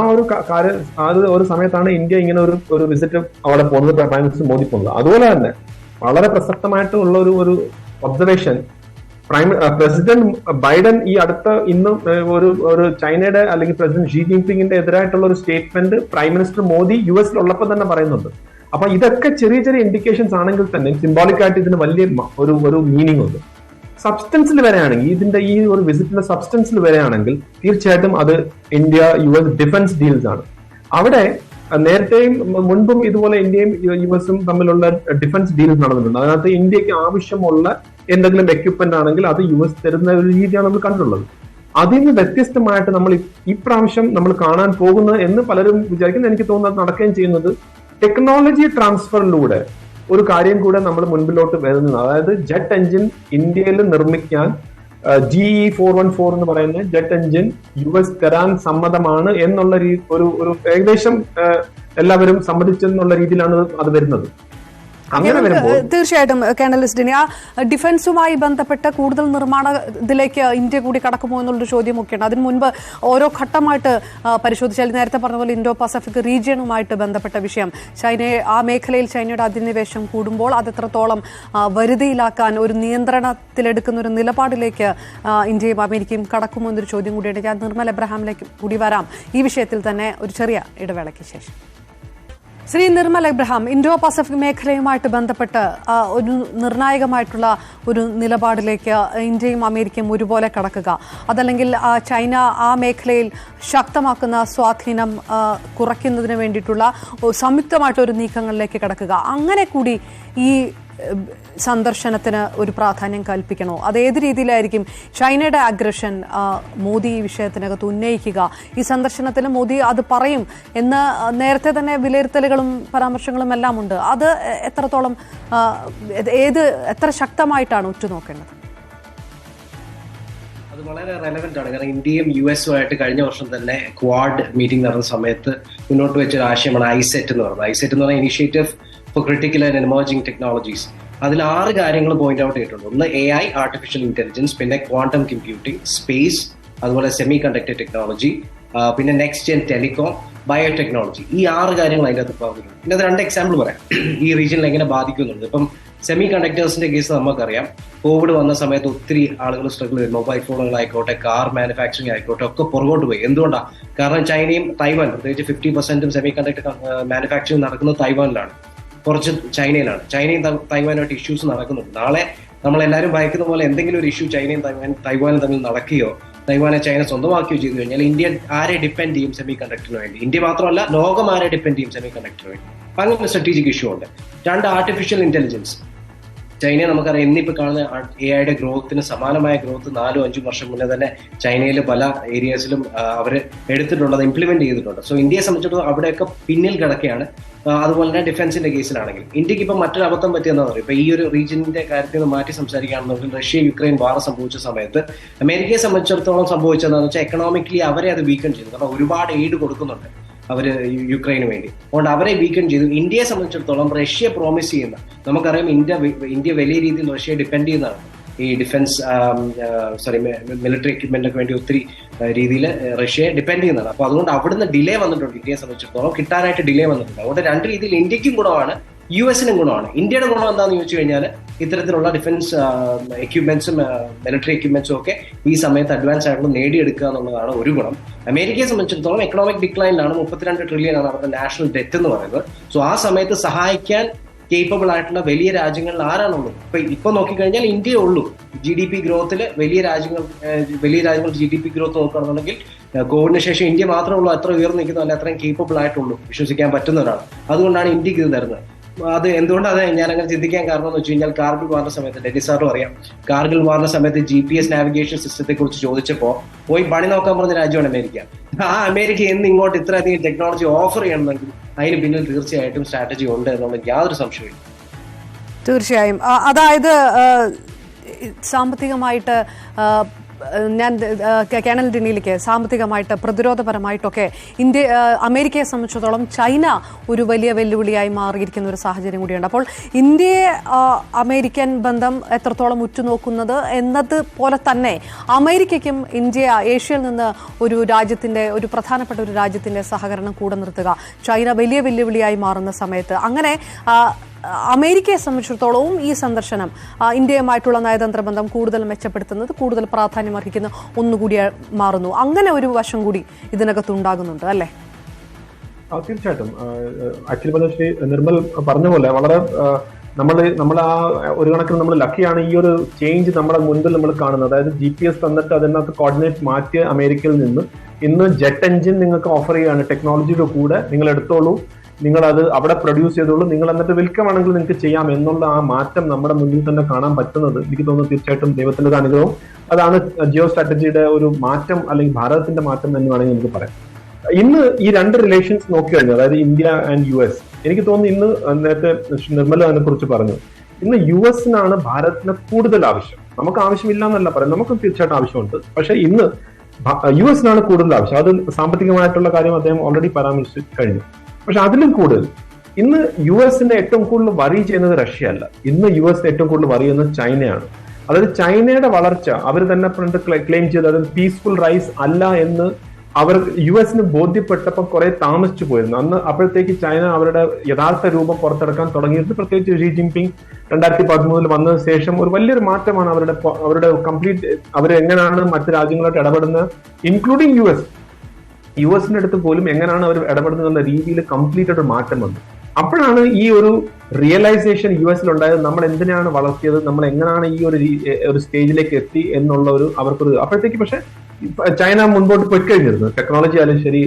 ഒരു സമയത്താണ് ഇന്ത്യ ഇങ്ങനെ ഒരു വിസിറ്റ് അവിടെ പോകുന്നത്, പ്രൈം മിനിസ്റ്റർ മോദി പോകുന്നത്. അതുപോലെ തന്നെ വളരെ പ്രസക്തമായിട്ടുള്ള ഒരു ഒബ്സർവേഷൻ, പ്രസിഡന്റ് ബൈഡൻ ഈ ഇന്ന് ഒരു ചൈനയുടെ അല്ലെങ്കിൽ പ്രസിഡന്റ് ഷീ ജിൻപിങ്ങിന്റെ എതിരായിട്ടുള്ള ഒരു statement prime minister Modi US ഉള്ളപ്പോൾ തന്നെ പറയുന്നുണ്ട്. അപ്പൊ ഇതൊക്കെ ചെറിയ ചെറിയ ഇൻഡിക്കേഷൻസ് ആണെങ്കിൽ തന്നെ സിംബോളിക് ആയിട്ട് ഇതിന് വലിയ ഒരു മീനിങ് ഉണ്ട്. സബ്സ്റ്റൻസിൽ വരെയാണെങ്കിൽ ഇതിന്റെ ഈ ഒരു വിസിറ്റിന്റെ സബ്സ്റ്റൻസിൽ വരെയാണെങ്കിൽ തീർച്ചയായിട്ടും അത് ഇന്ത്യ-US ഡിഫൻസ് ഡീൽസ് ആണ്. അവിടെ നേരത്തെയും മുൻപും ഇതുപോലെ ഇന്ത്യയും US തമ്മിലുള്ള ഡിഫൻസ് ഡീൽസ് നടന്നിട്ടുണ്ട്. അതിനകത്ത് ഇന്ത്യക്ക് ആവശ്യമുള്ള എന്തെങ്കിലും എക്യുപ്മെന്റ് ആണെങ്കിൽ അത് US തരുന്ന ഒരു രീതിയാണ് നമ്മൾ കണ്ടിട്ടുള്ളത്. അതിൽ നിന്ന് വ്യത്യസ്തമായിട്ട് നമ്മൾ ഇപ്രാവശ്യം നമ്മൾ കാണാൻ പോകുന്നത് എന്ന് പലരും വിചാരിക്കുന്നത്, എനിക്ക് തോന്നുന്നത് നടക്കുകയും ചെയ്യുന്നത് ടെക്നോളജി ട്രാൻസ്ഫറിലൂടെ ഒരു കാര്യം കൂടെ നമ്മൾ മുൻപിലോട്ട് വരുന്നത്. അതായത് ജെറ്റ് എഞ്ചിൻ ഇന്ത്യയിൽ നിർമ്മിക്കാൻ GE414 എന്ന് പറയുന്ന ജെറ്റ് എഞ്ചിൻ US തരാൻ സമ്മതമാണ് എന്നുള്ള ഒരു ഏകദേശം എല്ലാവരും സമ്മതിച്ചെന്നുള്ള രീതിയിലാണ് അത് വരുന്നത്. അങ്ങനെ വരുമ്പോൾ തീർച്ചയായിട്ടും കേണൽ ലിസ്ഡിനി, ആ ഡിഫൻസുമായി ബന്ധപ്പെട്ട് കൂടുതൽ ഇതിലേക്ക് ഇന്ത്യ കൂടി കടക്കുമോ എന്നുള്ളൊരു ചോദ്യമൊക്കെയുണ്ട്. അതിന് മുൻപ് ഓരോ ഘട്ടമായിട്ട് പരിശോധിച്ചാൽ നേരത്തെ പറഞ്ഞ പോലെ ഇൻഡോ പസഫിക് റീജിയനുമായിട്ട് ബന്ധപ്പെട്ട വിഷയം, ആ മേഖലയിൽ ചൈനയുടെ അധിനിവേശം കൂടുമ്പോൾ അത് എത്രത്തോളം വരുതിയിലാക്കാൻ ഒരു നിയന്ത്രണത്തിലെടുക്കുന്ന ഒരു നിലപാടിലേക്ക് ഇന്ത്യയും അമേരിക്കയും കടക്കുമോ എന്നൊരു ചോദ്യം കൂടിയുണ്ട്. ഞാൻ നിർമ്മൽ എബ്രഹാമിലേക്ക് കൂടി വരാം ഈ വിഷയത്തിൽ തന്നെ ഒരു ചെറിയ ഇടവേളയ്ക്ക് ശേഷം. ശ്രീ നിർമ്മൽ എബ്രഹാം, ഇൻഡോ പസഫിക് മേഖലയുമായിട്ട് ബന്ധപ്പെട്ട് ഒരു നിർണായകമായിട്ടുള്ള ഒരു നിലപാടിലേക്ക് ഇന്ത്യയും അമേരിക്കയും ഒരുപോലെ കടക്കുക, അതല്ലെങ്കിൽ ചൈന ആ മേഖലയിൽ ശക്തമാക്കുന്ന സ്വാധീനം കുറയ്ക്കുന്നതിന് വേണ്ടിയിട്ടുള്ള സംയുക്തമായിട്ടൊരു നീക്കങ്ങളിലേക്ക് കടക്കുക, അങ്ങനെ കൂടി ഈ സന്ദർശനത്തിന് ഒരു പ്രാധാന്യം കൽപ്പിക്കണോ? അത് ഏത് രീതിയിലായിരിക്കും ചൈനയുടെ അഗ്രഷൻ മോദി ഈ വിഷയത്തിനകത്ത് ഉന്നയിക്കുക? ഈ സന്ദർശനത്തിൽ മോദി അത് പറയും എന്ന് നേരത്തെ തന്നെ വിലയിരുത്തലുകളും പരാമർശങ്ങളും എല്ലാം ഉണ്ട്. അത് എത്രത്തോളം എത്ര ശക്തമായിട്ടാണ് ഉറ്റുനോക്കേണ്ടത്? അത് വളരെ റെലവെന്റ് ആണ്. കാരണം ഇന്ത്യയും US-ഉമായിട്ട് കഴിഞ്ഞ വർഷം തന്നെ ക്വാഡ് മീറ്റിംഗ് നടന്ന സമയത്ത് മുന്നോട്ട് വെച്ചൊരു ആശയമാണ് ഐസെറ്റ് എന്ന് പറയുന്നത്. ഐസെറ്റ് എന്ന് പറഞ്ഞ initiative four critical and emerging technologies. അതിൽ 6 കാര്യങ്ങൾ പോയിന്റ് ഔട്ട് ചെയ്തിട്ടുണ്ട്. ഒന്ന് AI, ആർട്ടിഫിഷ്യൽ ഇന്റലിജൻസ്, പിന്നെ ക്വാണ്ടം കമ്പ്യൂട്ടിംഗ്, സ്പേസ്, അതുപോലെ സെമി കണ്ടക്ടർ ടെക്നോളജി, പിന്നെ നെക്സ്റ്റ് ജെൻ ടെലികോം, ബയോടെക്നോളജി. ഈ 6 കാര്യങ്ങൾ അതിൻ്റെ അകത്ത് പറഞ്ഞിട്ടുണ്ട്. പിന്നെ അത് 2 എക്സാമ്പിൾ പറയാം ഈ റീജിയനിൽ എങ്ങനെ ബാധിക്കുന്നുണ്ട്. ഇപ്പം സെമി കണ്ടക്ടേഴ്സിന്റെ കേസ് നമുക്കറിയാം. കോവിഡ് വന്ന സമയത്ത് ഒത്തിരി ആളുകൾ സ്ട്രഗിൾ ചെയ്തു. മൊബൈൽ ഫോണുകളായിക്കോട്ടെ, കാർ മാനുഫാക്ചറിങ് ആയിക്കോട്ടെ, ഒക്കെ പുറകോട്ട് പോയി. എന്തുകൊണ്ടാണ്? കാരണം ചൈനയും തൈവാൻ, പ്രത്യേകിച്ച് 50% സെമി കണ്ടക്ടർ മാനുഫാക്ചറിങ് നടക്കുന്നത് തൈവാനിലാണ്, കുറച്ച് ചൈനയിലാണ്. ചൈനയും തൈവാനുമായിട്ട് ഇഷ്യൂസ് നടക്കുന്നുണ്ട്. നാളെ നമ്മളെല്ലാവരും ഭയക്കുന്ന പോലെ എന്തെങ്കിലും ഒരു ഇഷ്യൂ ചൈനയും തൈവാനും തമ്മിൽ നടക്കുകയോ തൈവാനെ ചൈന സ്വന്തമാക്കുകയോ ചെയ്തു കഴിഞ്ഞാൽ ഇന്ത്യ ആരെ ഡിപ്പെൻഡ് ചെയ്യും സെമി കണ്ടക്ടറിന് വേണ്ടി? ഇന്ത്യ മാത്രമല്ല, ലോകം ആരെ ഡിപ്പെൻഡ് ചെയ്യും സെമി കണ്ടക്ടറിന് വേണ്ടി? അങ്ങനെ സ്ട്രാറ്റജിക് ഇഷ്യൂ ഉണ്ട്. 2, ആർട്ടിഫിഷ്യൽ ഇന്റലിജൻസ്. ചൈനയെ നമുക്കറിയാം, ഇന്നിപ്പോൾ കാണുന്ന AI-യുടെ ഗ്രോത്തിന് സമാനമായ ഗ്രോത്ത് 4-5 വർഷം മുന്നേ തന്നെ ചൈനയിൽ പല ഏരിയാസിലും അവർ എടുത്തിട്ടുള്ളത്, ഇംപ്ലിമെന്റ് ചെയ്തിട്ടുണ്ട്. സോ ഇന്ത്യയെ സംബന്ധിച്ചിടത്തോളം അവിടെയൊക്കെ പിന്നിൽ കിടക്കുകയാണ്. അതുപോലെ തന്നെ ഡിഫൻസിന്റെ കേസിലാണെങ്കിൽ ഇന്ത്യക്ക് ഇപ്പം മറ്റൊരു അബദ്ധം പറ്റിയെന്നാണ് പറയുക. ഇപ്പൊ ഈ ഒരു റീജിയനിന്റെ കാര്യത്തിൽ നിന്ന് മാറ്റി സംസാരിക്കുകയാണെന്നുണ്ടെങ്കിൽ റഷ്യ-യുക്രൈൻ വാർ സംഭവിച്ച സമയത്ത് അമേരിക്കയെ സംബന്ധിച്ചിടത്തോളം സംഭവിച്ചതെന്ന് വെച്ചാൽ എക്കണോമിക്കലി അവരെ അത് വീക്കൺ ചെയ്തു. കാരണം ഒരുപാട് എയ്ഡ് കൊടുക്കുന്നുണ്ട് അവര് യുക്രൈന് വേണ്ടി. അതുകൊണ്ട് അവരെ വീക്കൺ ചെയ്തു. ഇന്ത്യയെ സംബന്ധിച്ചിടത്തോളം റഷ്യ പ്രോമിസ് ചെയ്യുന്ന, നമുക്കറിയാം ഇന്ത്യ വലിയ രീതിയിൽ റഷ്യയെ ഡിപ്പെൻഡ് ചെയ്യുന്നതാണ് ഈ ഡിഫൻസ് മിലിറ്ററി എക്യുപ്മെന്റിനൊക്കെ വേണ്ടി ഒത്തിരി രീതിയിൽ റഷ്യയെ ഡിപ്പെൻഡ് ചെയ്യുന്നതാണ്. അപ്പൊ അതുകൊണ്ട് അവിടുന്ന് ഡിലേ വന്നിട്ടുണ്ട്. ഇന്ത്യയെ സംബന്ധിച്ചിടത്തോളം കിട്ടാനായിട്ട് ഡിലേ വന്നിട്ടുണ്ട്. അതുകൊണ്ട് 2 രീതിയിൽ ഇന്ത്യക്കും ഗുണമാണ്, US-നും ഗുണമാണ്. ഇന്ത്യയുടെ ഗുണം എന്താണെന്ന് ചോദിച്ചു കഴിഞ്ഞാൽ ഇത്തരത്തിലുള്ള ഡിഫൻസ് എക്യുപ്മെന്റ്സും മിലിറ്ററി എക്യുപ്മെന്റ്സും ഒക്കെ ഈ സമയത്ത് അഡ്വാൻസ് ആയിട്ട് നേടിയെടുക്കുക എന്നുള്ളതാണ് ഒരു ഗുണം. അമേരിക്കയെ സംബന്ധിച്ചിടത്തോളം എക്കണോമിക് ഡിക്ലൈനിലാണ്. 32 ട്രില്യൺ ആണ് അവരുടെ നാഷണൽ ഡെറ്റ് എന്ന് പറയുന്നത്. സോ ആ സമയത്ത് സഹായിക്കാൻ കേപ്പബിൾ ആയിട്ടുള്ള വലിയ രാജ്യങ്ങളിൽ ആരാണുള്ളത്? ഇപ്പൊ നോക്കിക്കഴിഞ്ഞാൽ ഇന്ത്യയേ ഉള്ളൂ. GDP ഗ്രോത്തിൽ വലിയ രാജ്യങ്ങൾ GDP ഗ്രോത്ത് നോക്കുകയാണെന്നുണ്ടെങ്കിൽ കോവിഡിന് ശേഷം ഇന്ത്യ മാത്രമേ ഉള്ളൂ അത്ര ഉയർന്നു നിൽക്കുന്നതല്ല, അത്രയും കേപ്പബിൾ ആയിട്ടുള്ളൂ, വിശ്വസിക്കാൻ പറ്റുന്ന ഒരാൾ. അതുകൊണ്ടാണ് ഇന്ത്യക്ക് ഇത് തരുന്നത്. അത് എന്തുകൊണ്ടാണ് ഞാൻ അങ്ങനെ ചിന്തിക്കാൻ കാരണം എന്ന് വെച്ച് കഴിഞ്ഞാൽ കാർഗിൽ വാറിന്റെ സമയത്ത്, ഡെല്ലി സാറും അറിയാം, കാർഗിൽ വാറിന്റെ സമയത്ത് GPS നാവിഗേഷൻ സിസ്റ്റത്തെ കുറിച്ച് ചോദിച്ചപ്പോൾ പോയി പണി നോക്കാൻ പറഞ്ഞ രാജ്യമാണ് അമേരിക്ക. ആ അമേരിക്ക എന്ന് ഇങ്ങോട്ട് ഇത്രയധികം ടെക്നോളജി ഓഫർ ചെയ്യണമെങ്കിൽ അതിന് പിന്നിൽ തീർച്ചയായിട്ടും സ്ട്രാറ്റജി ഉണ്ട് എന്നുള്ള യാതൊരു സംശയമില്ല. തീർച്ചയായും. അതായത് സാമ്പത്തികമായിട്ട് ഞാൻ കേണൽ ഡിനിയിലേക്ക് സാമ്പത്തികമായിട്ട് പ്രതിരോധപരമായിട്ടൊക്കെ അമേരിക്കയെ സംബന്ധിച്ചിടത്തോളം ചൈന ഒരു വലിയ വെല്ലുവിളിയായി മാറിയിരിക്കുന്ന ഒരു സാഹചര്യം കൂടിയുണ്ട്. അപ്പോൾ ഇന്ത്യയെ അമേരിക്കൻ ബന്ധം എത്രത്തോളം ഉറ്റുനോക്കുന്നത് എന്നത് പോലെ തന്നെ അമേരിക്കയ്ക്കും ഏഷ്യയിൽ നിന്ന് ഒരു പ്രധാനപ്പെട്ട ഒരു രാജ്യത്തിന്റെ സഹകരണം കൂടെ നിർത്തുക, ചൈന വലിയ വെല്ലുവിളിയായി മാറുന്ന സമയത്ത് അങ്ങനെ അമേരിക്കയെ സംബന്ധിച്ചിടത്തോളവും ഈ സന്ദർശനം ഇന്ത്യയുമായിട്ടുള്ള നയതന്ത്ര ബന്ധം കൂടുതൽ മെച്ചപ്പെടുത്തുന്നത്, കൂടുതൽ പ്രാധാന്യം അർഹിക്കുന്ന ഒന്നുകൂടി മാറുന്നു. അങ്ങനെ ഒരു വശം കൂടി ഇതിനകത്ത് ഉണ്ടാകുന്നുണ്ട് അല്ലേ? തീർച്ചയായിട്ടും. ആക്ച്വലി ശ്രീ നിർമ്മൽ പറഞ്ഞ പോലെ വളരെ നമ്മൾ ആ ഒരു കണക്കിന് നമ്മൾ ലക്കിയാണ് ഈ ഒരു ചേഞ്ച് നമ്മുടെ മുൻപിൽ നമ്മൾ കാണുന്നത്. അതായത് GPS തന്നിട്ട് അതിനകത്ത് കോർഡിനേറ്റ് മാറ്റിയ അമേരിക്കയിൽ നിന്ന് ഇന്ന് ജെറ്റ് എഞ്ചിൻ നിങ്ങൾക്ക് ഓഫർ ചെയ്യാണ്. ടെക്നോളജിയുടെ കൂടെ നിങ്ങൾ എടുത്തോളൂ, നിങ്ങൾ അത് അവിടെ പ്രൊഡ്യൂസ് ചെയ്തോളൂ, നിങ്ങൾ എന്നിട്ട് വിൽക്കണമെങ്കിൽ നിങ്ങൾക്ക് ചെയ്യാം എന്നുള്ള ആ മാറ്റം നമ്മുടെ മുന്നിൽ തന്നെ കാണാൻ പറ്റുന്നത് എനിക്ക് തോന്നുന്നു തീർച്ചയായിട്ടും ദൈവത്തിന്റെ ഒരു അനുഗ്രഹം. അതാണ് ജിയോ സ്ട്രാറ്റജിയുടെ ഒരു മാറ്റം, അല്ലെങ്കിൽ ഭാരതത്തിന്റെ മാറ്റം എന്ന് വേണമെങ്കിൽ നമുക്ക് പറയാം. ഇന്ന് ഈ രണ്ട് റിലേഷൻസ് നോക്കിക്കഴിഞ്ഞു, അതായത് ഇന്ത്യ ആൻഡ് US, എനിക്ക് തോന്നുന്നു ഇന്ന് നേരത്തെ നിർമ്മല അതിനെ കുറിച്ച് പറഞ്ഞു, ഇന്ന് US-നാണ് ഭാരതത്തിന് കൂടുതൽ ആവശ്യം. നമുക്ക് ആവശ്യമില്ല എന്നല്ല പറയാം, നമുക്ക് തീർച്ചയായിട്ടും ആവശ്യമുണ്ട്. പക്ഷെ ഇന്ന് US-നാണ് കൂടുതൽ ആവശ്യം. അത് സാമ്പത്തികമായിട്ടുള്ള കാര്യം അദ്ദേഹം ഓൾറെഡി പരാമർശിച്ചു കഴിഞ്ഞു. പക്ഷെ അതിലും കൂടുതൽ ഇന്ന് US-നെ ഏറ്റവും കൂടുതൽ വറി ചെയ്യുന്നത് റഷ്യ അല്ല. ഇന്ന് US-നെ ഏറ്റവും കൂടുതൽ വറി ചെയ്യുന്നത് ചൈനയാണ്. അതായത് ചൈനയുടെ വളർച്ച അവർ തന്നെ ക്ലെയിം ചെയ്ത് അത് പീസ്ഫുൾ റൈസ് അല്ല എന്ന് അവർ US-ന് ബോധ്യപ്പെട്ടപ്പോൾ കുറെ താമസിച്ചു പോയിരുന്നു. അന്ന് അപ്പോഴത്തേക്ക് ചൈന അവരുടെ യഥാർത്ഥ രൂപം പുറത്തെടുക്കാൻ തുടങ്ങിയിട്ട്, പ്രത്യേകിച്ച് ഷീ ജിൻപിങ് 2013 വന്നതിന് ശേഷം ഒരു വലിയൊരു മാറ്റമാണ് അവരുടെ കംപ്ലീറ്റ് അവരെങ്ങനെയാണ് മറ്റു രാജ്യങ്ങളായിട്ട് ഇടപെടുന്നത്, ഇൻക്ലൂഡിങ് US-ന്റെ അടുത്ത് പോലും എങ്ങനെയാണ് അവർ ഇടപെടുന്നത് എന്നുള്ള രീതിയിൽ കംപ്ലീറ്റ് ആയിട്ട് മാറ്റം വന്നു. അപ്പോഴാണ് ഈ ഒരു റിയലൈസേഷൻ US-ൽ ഉണ്ടായത്, നമ്മൾ എന്തിനാണ് വളർത്തിയത്, നമ്മൾ എങ്ങനെയാണ് ഈ ഒരു സ്റ്റേജിലേക്ക് എത്തി എന്നുള്ള ഒരു അവർക്കൊരു അപ്പോഴത്തേക്ക്. പക്ഷെ ചൈന മുൻപോട്ട് പോയിക്കഴിഞ്ഞിരുന്നു. ടെക്നോളജി ആയാലും ശരി,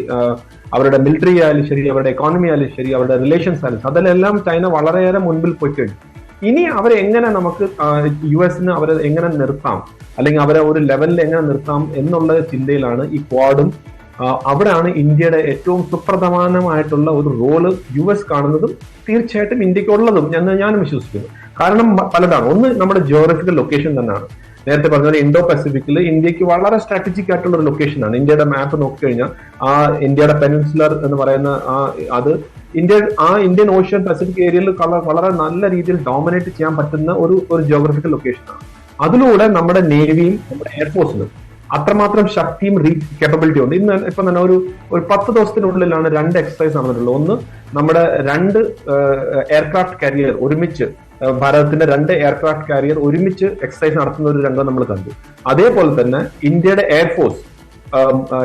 അവരുടെ മിലിറ്ററി ആയാലും ശരി, അവരുടെ എക്കോണമി ആയാലും ശരി, അവരുടെ റിലേഷൻസ് ആയാലും അതിലെല്ലാം ചൈന വളരെയേറെ മുൻപിൽ പോയിക്കഴിഞ്ഞു. ഇനി അവരെ എങ്ങനെ നമുക്ക് US-ന് അവരെ എങ്ങനെ നിർത്താം, അല്ലെങ്കിൽ അവരെ ഒരു ലെവലിൽ എങ്ങനെ നിർത്താം എന്നുള്ള ചിന്തയിലാണ് ഈ ക്വാഡും. അവിടെയാണ് ഇന്ത്യയുടെ ഏറ്റവും സുപ്രധാനമായിട്ടുള്ള ഒരു റോള് US കാണുന്നതും തീർച്ചയായിട്ടും ഇന്ത്യക്കുള്ളതും ഞാനും വിശ്വസിക്കുന്നു. കാരണം പലതാണ്. ഒന്ന്, നമ്മുടെ ജിയോഗ്രഫിക്കൽ ലൊക്കേഷൻ തന്നെയാണ്. നേരത്തെ പറഞ്ഞ ഇൻഡോ പസഫിക്കിൽ ഇന്ത്യക്ക് വളരെ സ്ട്രാറ്റജിക് ആയിട്ടുള്ള ഒരു ലൊക്കേഷനാണ്. ഇന്ത്യയുടെ മാപ്പ് നോക്കിക്കഴിഞ്ഞാൽ ആ ഇന്ത്യയുടെ പെനിൻസുലർ എന്ന് പറയുന്ന അത് ഇന്ത്യൻ ഓഷ്യൻ പസഫിക് ഏരിയയിൽ വളരെ നല്ല രീതിയിൽ ഡോമിനേറ്റ് ചെയ്യാൻ പറ്റുന്ന ഒരു ജിയോഗ്രഫിക്കൽ ലൊക്കേഷനാണ്. അതിലൂടെ നമ്മുടെ നേവിയും നമ്മുടെ എയർഫോഴ്സിനും അത്രമാത്രം ശക്തിയും കേപ്പബിലിറ്റി ഉണ്ട്. ഇന്ന് ഇപ്പൊ തന്നെ ഒരു 10 ദിവസത്തിനുള്ളിലാണ് 2 എക്സസൈസ് നടന്നിട്ടുള്ളത്. ഒന്ന്, നമ്മുടെ 2 എയർക്രാഫ്റ്റ് കാരിയർ ഒരുമിച്ച്, ഭാരതത്തിന്റെ 2 എയർക്രാഫ്റ്റ് കാരിയർ ഒരുമിച്ച് എക്സസൈസ് നടത്തുന്ന ഒരു രംഗം നമ്മൾ കണ്ടു. അതേപോലെ തന്നെ ഇന്ത്യയുടെ എയർഫോഴ്സ്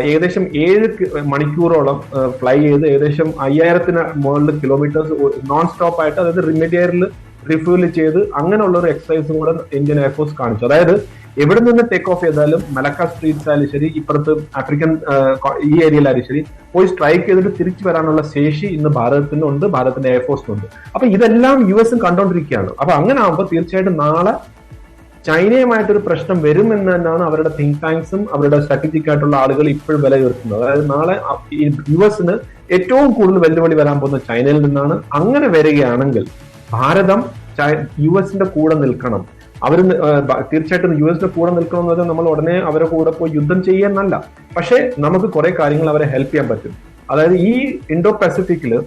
ഏകദേശം 7 മണിക്കൂറോളം ഫ്ലൈ ചെയ്ത് ഏകദേശം 5000-ന് മുകളിൽ കിലോമീറ്റേഴ്സ് നോൺ സ്റ്റോപ്പ് ആയിട്ട്, അതായത് മിഡ്-എയറിൽ റിഫ്യൂൽ ചെയ്ത് അങ്ങനെയുള്ള ഒരു എക്സസൈസും കൂടെ ഇന്ത്യൻ എയർഫോഴ്സ് കാണിച്ചു. അതായത് എവിടെ നിന്ന് ടേക്ക് ഓഫ് ചെയ്താലും മലക്ക സ്ട്രീറ്റ്സ് ആയാലും ശരി, ഇപ്പുറത്ത് ആഫ്രിക്കൻ ഈ ഏരിയയിലായാലും ശരി, പോയി സ്ട്രൈക്ക് ചെയ്തിട്ട് തിരിച്ചു വരാനുള്ള ശേഷി ഇന്ന് ഭാരതത്തിനുണ്ട്, ഭാരതത്തിന്റെ എയർഫോഴ്സിനുണ്ട്. അപ്പൊ ഇതെല്ലാം US-ഉം കണ്ടുകൊണ്ടിരിക്കുകയാണ്. അപ്പൊ അങ്ങനെ ആകുമ്പോൾ തീർച്ചയായിട്ടും നാളെ ചൈനയുമായിട്ടൊരു പ്രശ്നം വരുമെന്ന് തന്നെയാണ് അവരുടെ തിങ്ക് ടാങ്ക്സും അവരുടെ സ്ട്രാറ്റജിക് ആയിട്ടുള്ള ആളുകൾ ഇപ്പോഴും വിലയിരുത്തുന്നത്. അതായത് നാളെ US-ന് ഏറ്റവും കൂടുതൽ വെല്ലുവിളി വരാൻ പോകുന്ന ചൈനയിൽ നിന്നാണ്. അങ്ങനെ വരികയാണെങ്കിൽ ഭാരതം US-ന്റെ കൂടെ നിൽക്കണം. അവർ തീർച്ചയായിട്ടും US-ന്റെ കൂടെ നിൽക്കണം എന്ന് പറഞ്ഞാൽ നമ്മൾ ഉടനെ അവരെ കൂടെ പോയി യുദ്ധം ചെയ്യാനല്ല. പക്ഷെ നമുക്ക് കുറെ കാര്യങ്ങൾ അവരെ ഹെൽപ്പ് ചെയ്യാൻ പറ്റും. അതായത് ഈ ഇൻഡോ പസഫിക്കില്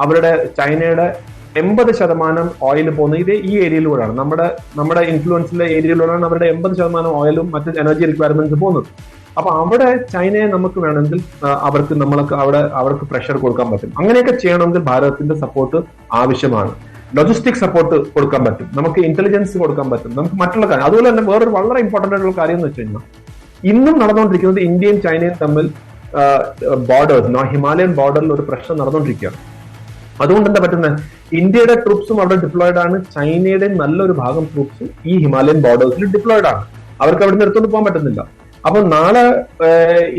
അവരുടെ ചൈനയുടെ 80% ഓയിൽ പോകുന്നത് ഈ ഏരിയയിലൂടെയാണ്. നമ്മുടെ ഇൻഫ്ലുവൻസിലെ ഏരിയയിലൂടെയാണ് അവരുടെ 80% ഓയിലും മറ്റ് എനർജി റിക്വയർമെന്റ്സ് പോകുന്നത്. അപ്പൊ അവിടെ ചൈനയെ നമുക്ക് വേണമെങ്കിൽ അവർക്ക് പ്രഷർ കൊടുക്കാൻ പറ്റും. അങ്ങനെയൊക്കെ ചെയ്യണമെങ്കിൽ ഭാരതത്തിന്റെ സപ്പോർട്ട് ആവശ്യമാണ്. ലോജിസ്റ്റിക് സപ്പോർട്ട് കൊടുക്കാൻ പറ്റും, നമുക്ക് ഇന്റലിജൻസ് കൊടുക്കാൻ പറ്റും, നമുക്ക് മറ്റുള്ള കാര്യം. അതുപോലെ തന്നെ വേറൊരു വളരെ ഇമ്പോർട്ടന്റ് ആയിട്ടുള്ള കാര്യം എന്ന് വെച്ച് കഴിഞ്ഞാൽ, ഇന്നും നടന്നുകൊണ്ടിരിക്കുന്നത് ഇന്ത്യയും ചൈനയും തമ്മിൽ ബോർഡേഴ്സ്, ഹിമാലയൻ ബോർഡറിൽ ഒരു പ്രശ്നം നടന്നുകൊണ്ടിരിക്കുകയാണ്. അതുകൊണ്ട് എന്താ പറ്റുന്നത്, ഇന്ത്യയുടെ ട്രൂപ്സും അവിടെ ഡിപ്ലോയിഡ് ആണ്, ചൈനയുടെ നല്ലൊരു ഭാഗം ട്രൂപ്സും ഈ ഹിമാലയൻ ബോർഡേഴ്സിൽ ഡിപ്ലോയിഡ് ആണ്. അവർക്ക് അവിടെ നിർത്തുകൊണ്ട് പോകാൻ പറ്റുന്നില്ല. അപ്പൊ നാളെ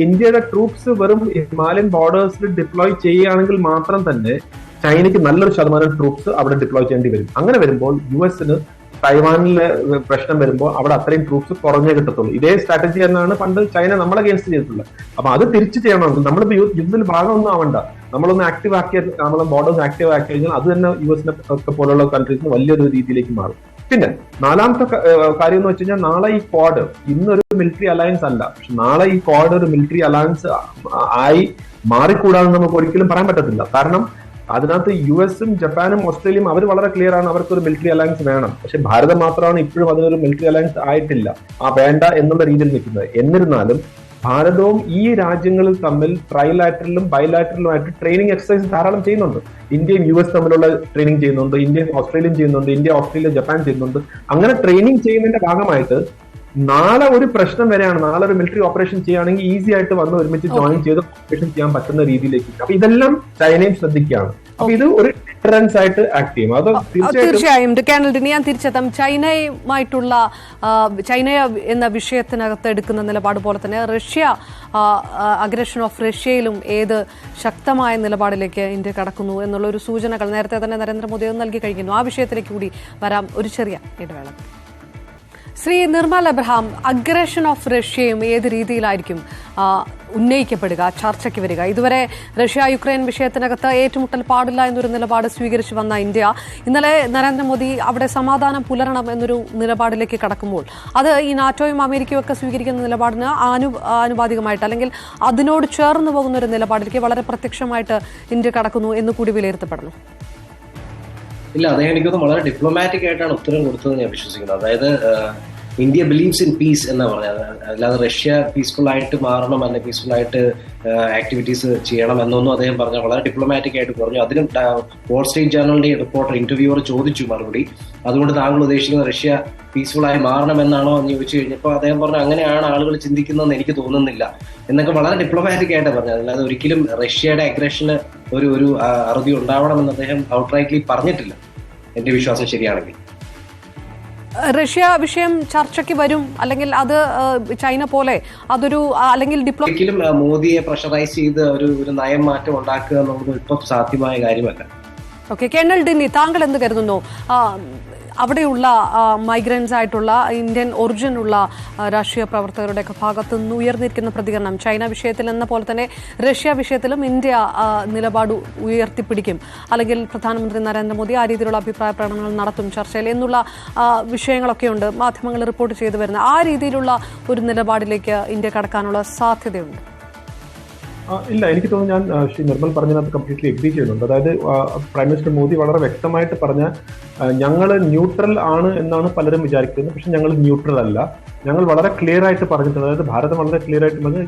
ഇന്ത്യയുടെ ട്രൂപ്സ് വെറും ഹിമാലയൻ ബോർഡേഴ്സിൽ ഡിപ്ലോയ് ചെയ്യുകയാണെങ്കിൽ മാത്രം തന്നെ ചൈനയ്ക്ക് നല്ലൊരു ശതമാനം ട്രൂപ്സ് അവിടെ ഡിപ്ലോയ് ചെയ്യേണ്ടി വരും. അങ്ങനെ വരുമ്പോൾ US-ന് തൈവാനിലെ പ്രശ്നം വരുമ്പോൾ അവിടെ അത്രയും ട്രൂപ്സ് കുറഞ്ഞേ കിട്ടത്തുള്ളൂ. ഇതേ സ്ട്രാറ്റജി എന്നാണ് പണ്ട് ചൈന നമ്മളെ അഗേൻസ്റ്റ് ചെയ്തിട്ടുള്ളത്. അപ്പൊ അത് തിരിച്ചു ചെയ്യണമെങ്കിൽ നമ്മളിപ്പോ യുദ്ധത്തിൽ ഭാഗമൊന്നും ആവണ്ട, നമ്മളൊന്ന് ആക്റ്റീവ് ആക്കിയ നമ്മളെ ബോർഡേഴ്സ് ആക്റ്റീവ് ആക്കി കഴിഞ്ഞാൽ അത് തന്നെ US-നെ ഒക്കെ പോലുള്ള കൺട്രീസിന് വലിയൊരു രീതിയിലേക്ക് മാറും. പിന്നെ നാലാമത്തെ കാര്യം എന്ന് വെച്ച് കഴിഞ്ഞാൽ, നാളെ ഈ ക്വാഡ് ഇന്നൊരു മിലിറ്ററി അലയൻസ് അല്ല, പക്ഷെ നാളെ ഈ ക്വാഡ് ഒരു മിലിറ്ററി അലയൻസ് ആയി മാറിക്കൂടാന്ന് നമുക്ക് ഒരിക്കലും പറയാൻ പറ്റത്തില്ല. കാരണം അതിനകത്ത് US-ഉം ജപ്പാനും ഓസ്ട്രേലിയയും അവർ വളരെ ക്ലിയർ ആണ്, അവർക്കൊരു മിലിറ്ററി അലയൻസ് വേണം. പക്ഷെ ഭാരതം മാത്രമാണ് ഇപ്പോഴും അതിനൊരു മിലിറ്ററി അലയൻസ് ആയിട്ടില്ല, വേണ്ട എന്നുള്ള രീതിയിൽ നിൽക്കുന്നത്. എന്നിരുന്നാലും ഭാരതവും ഈ രാജ്യങ്ങൾ തമ്മിൽ ട്രൈലാറ്ററലും ബൈലാറ്ററലുമായിട്ട് ട്രെയിനിങ് എക്സസൈസ് ധാരാളം ചെയ്യുന്നുണ്ട്. ഇന്ത്യയും US തമ്മിലുള്ള ട്രെയിനിങ് ചെയ്യുന്നുണ്ട്, ഇന്ത്യയും ഓസ്ട്രേലിയയും ചെയ്യുന്നുണ്ട്, ഇന്ത്യ ജപ്പാൻ ചെയ്യുന്നുണ്ട്. അങ്ങനെ ട്രെയിനിങ് ചെയ്യുന്നതിന്റെ ഭാഗമായിട്ട് നാളെ ഒരു പ്രശ്നം വരെയാണ്, നാളെ ഒരു മിലിറ്ററി ഓപ്പറേഷൻ ചെയ്യുകയാണെങ്കിൽ ഈസി ആയിട്ട് വന്ന് ഒരുമിച്ച് ജോയിൻ ചെയ്ത് ഓപ്പറേഷൻ ചെയ്യാൻ പറ്റുന്ന രീതിയിലേക്ക്. അപ്പൊ ഇതെല്ലാം ചൈനയും ശ്രദ്ധിക്കുകയാണ്. അപ്പൊ ഇത് ഒരു ഡിഫറൻസ് ആയിട്ട് ആക്ട് ചെയ്യും. അത് തീർച്ചയായും ഞാൻ തിരിച്ചെത്താം. ചൈന എന്ന വിഷയത്തിനകത്ത് എടുക്കുന്ന നിലപാട് പോലെ തന്നെ റഷ്യ, അഗ്രഷൻ ഓഫ് റഷ്യയിലും ഏത് ശക്തമായ നിലപാടിലേക്ക് ഇന്ത്യ കടക്കുന്നു എന്നുള്ള ഒരു സൂചനകൾ നേരത്തെ തന്നെ നരേന്ദ്രമോദി നൽകി കഴിഞ്ഞു. ആ വിഷയത്തിലേക്ക് കൂടി വരാം ഒരു ചെറിയ ഇടവേള. Shri Nirmal Abraham, aggression of റഷ്യയും ഏത് രീതിയിലായിരിക്കും ഉന്നയിക്കപ്പെടുക, ചർച്ചയ്ക്ക് വരിക? ഇതുവരെ റഷ്യ യുക്രൈൻ വിഷയത്തിനകത്ത് ഏറ്റുമുട്ടൽ പാടില്ല എന്നൊരു നിലപാട് സ്വീകരിച്ചു വന്ന ഇന്ത്യ ഇന്നലെ നരേന്ദ്രമോദി അവിടെ സമാധാനം പുലരണം എന്നൊരു നിലപാടിലേക്ക് കടക്കുമ്പോൾ അത് ഈ നാറ്റോയും അമേരിക്കയും ഒക്കെ സ്വീകരിക്കുന്ന നിലപാടിന് ആനുപാതികമായിട്ട് അല്ലെങ്കിൽ അതിനോട് ചേർന്ന് പോകുന്ന ഒരു നിലപാടിലേക്ക് വളരെ പ്രത്യക്ഷമായിട്ട് ഇന്ത്യ കടക്കുന്നു എന്ന് കൂടി വിലയിരുത്തപ്പെടുന്നു. ഇല്ല, അദ്ദേഹം എനിക്കൊന്ന് വളരെ ഡിപ്ലോമാറ്റിക് ആയിട്ടാണ് ഉത്തരം കൊടുത്തത് ഞാൻ വിശ്വസിക്കുന്നത്. അതായത് ഇന്ത്യ ബിലീവ്സ് ഇൻ പീസ് എന്നാ പറഞ്ഞത്, അല്ലാതെ റഷ്യ പീസ്ഫുൾ ആയിട്ട് മാറണം അല്ലെങ്കിൽ പീസ്ഫുൾ ആയിട്ട് ആക്ടിവിറ്റീസ് ചെയ്യണം എന്നൊന്നും അദ്ദേഹം പറഞ്ഞ വളരെ ഡിപ്ലോമാറ്റിക് ആയിട്ട് പറഞ്ഞു. അതിനും വാൾ സ്ട്രീറ്റ് ജേർണലിന്റെ റിപ്പോർട്ടർ ഇന്റർവ്യൂവർ ചോദിച്ചു മറുപടി, അതുകൊണ്ട് താങ്കൾ ഉദ്ദേശിക്കുന്ന റഷ്യ പീസ്ഫുൾ ആയി മാറണമെന്നാണോ എന്ന് ചോദിച്ചു കഴിഞ്ഞപ്പോൾ അദ്ദേഹം പറഞ്ഞു അങ്ങനെയാണ് ആളുകൾ ചിന്തിക്കുന്നതെന്ന് എനിക്ക് തോന്നുന്നില്ല എന്നൊക്കെ വളരെ ഡിപ്ലോമാറ്റിക് ആയിട്ടാണ് പറഞ്ഞത്. അല്ലാതെ ഒരിക്കലും റഷ്യയുടെ അഗ്രഷന് ഒരു അറുതി ഉണ്ടാവണമെന്ന് അദ്ദേഹം ഔട്ട്റൈറ്റ്ലി പറഞ്ഞിട്ടില്ല, എന്റെ വിശ്വാസം ശരിയാണെങ്കിൽ. റഷ്യ വിഷയം ചർച്ചയ്ക്ക് വരും അല്ലെങ്കിൽ അത് ചൈന പോലെ അതൊരു അല്ലെങ്കിൽ ഒരിക്കലും മോദിയെ പ്രഷറൈസ് ചെയ്ത് ഒരു നയം മാറ്റം ഉണ്ടാക്കുക എന്നുള്ളത് ഇപ്പം സാധ്യമായ കാര്യമല്ല. ഓക്കെ, കേണൽ ഡിന്നി, താങ്കൾ എന്ത് കരുതുന്നു? അവിടെയുള്ള മൈഗ്രൻസ് ആയിട്ടുള്ള ഇന്ത്യൻ ഒറിജിനുള്ള രാഷ്ട്രീയ പ്രവർത്തകരുടെ ഭാഗത്തു നിന്ന് ഉയർന്നിരിക്കുന്ന പ്രതികരണം ചൈന വിഷയത്തിൽ എന്ന പോലെ തന്നെ റഷ്യ വിഷയത്തിലും ഇന്ത്യ നിലപാട് ഉയർത്തിപ്പിടിക്കും, അല്ലെങ്കിൽ പ്രധാനമന്ത്രി നരേന്ദ്രമോദി ആ രീതിയിലുള്ള അഭിപ്രായ പ്രകടനങ്ങൾ നടത്തും ചർച്ചയിൽ എന്നുള്ള വിഷയങ്ങളൊക്കെയുണ്ട് മാധ്യമങ്ങൾ റിപ്പോർട്ട് ചെയ്തു വരുന്നത്. ആ രീതിയിലുള്ള ഒരു നിലപാടിലേക്ക് ഇന്ത്യ കടക്കാനുള്ള സാധ്യതയുണ്ട്? ഇല്ല, എനിക്ക് തോന്നുന്നു ഞാൻ ശ്രീ നിർമ്മൽ പറഞ്ഞതിനകത്ത് കംപ്ലീറ്റ്ലി എഗ്രി ചെയ്യുന്നുണ്ട്. അതായത് പ്രൈം മിനിസ്റ്റർ മോദി വളരെ വ്യക്തമായിട്ട് പറഞ്ഞ ഞങ്ങൾ ന്യൂട്രൽ ആണ് എന്നാണ് പലരും വിചാരിക്കുന്നത്, പക്ഷെ ഞങ്ങൾ ന്യൂട്രൽ അല്ല. ഞങ്ങൾ വളരെ ക്ലിയർ ആയിട്ട് പറഞ്ഞിട്ടുണ്ട്, അതായത് ഭാരതം വളരെ ക്ലിയർ ആയിട്ട് പറഞ്ഞ്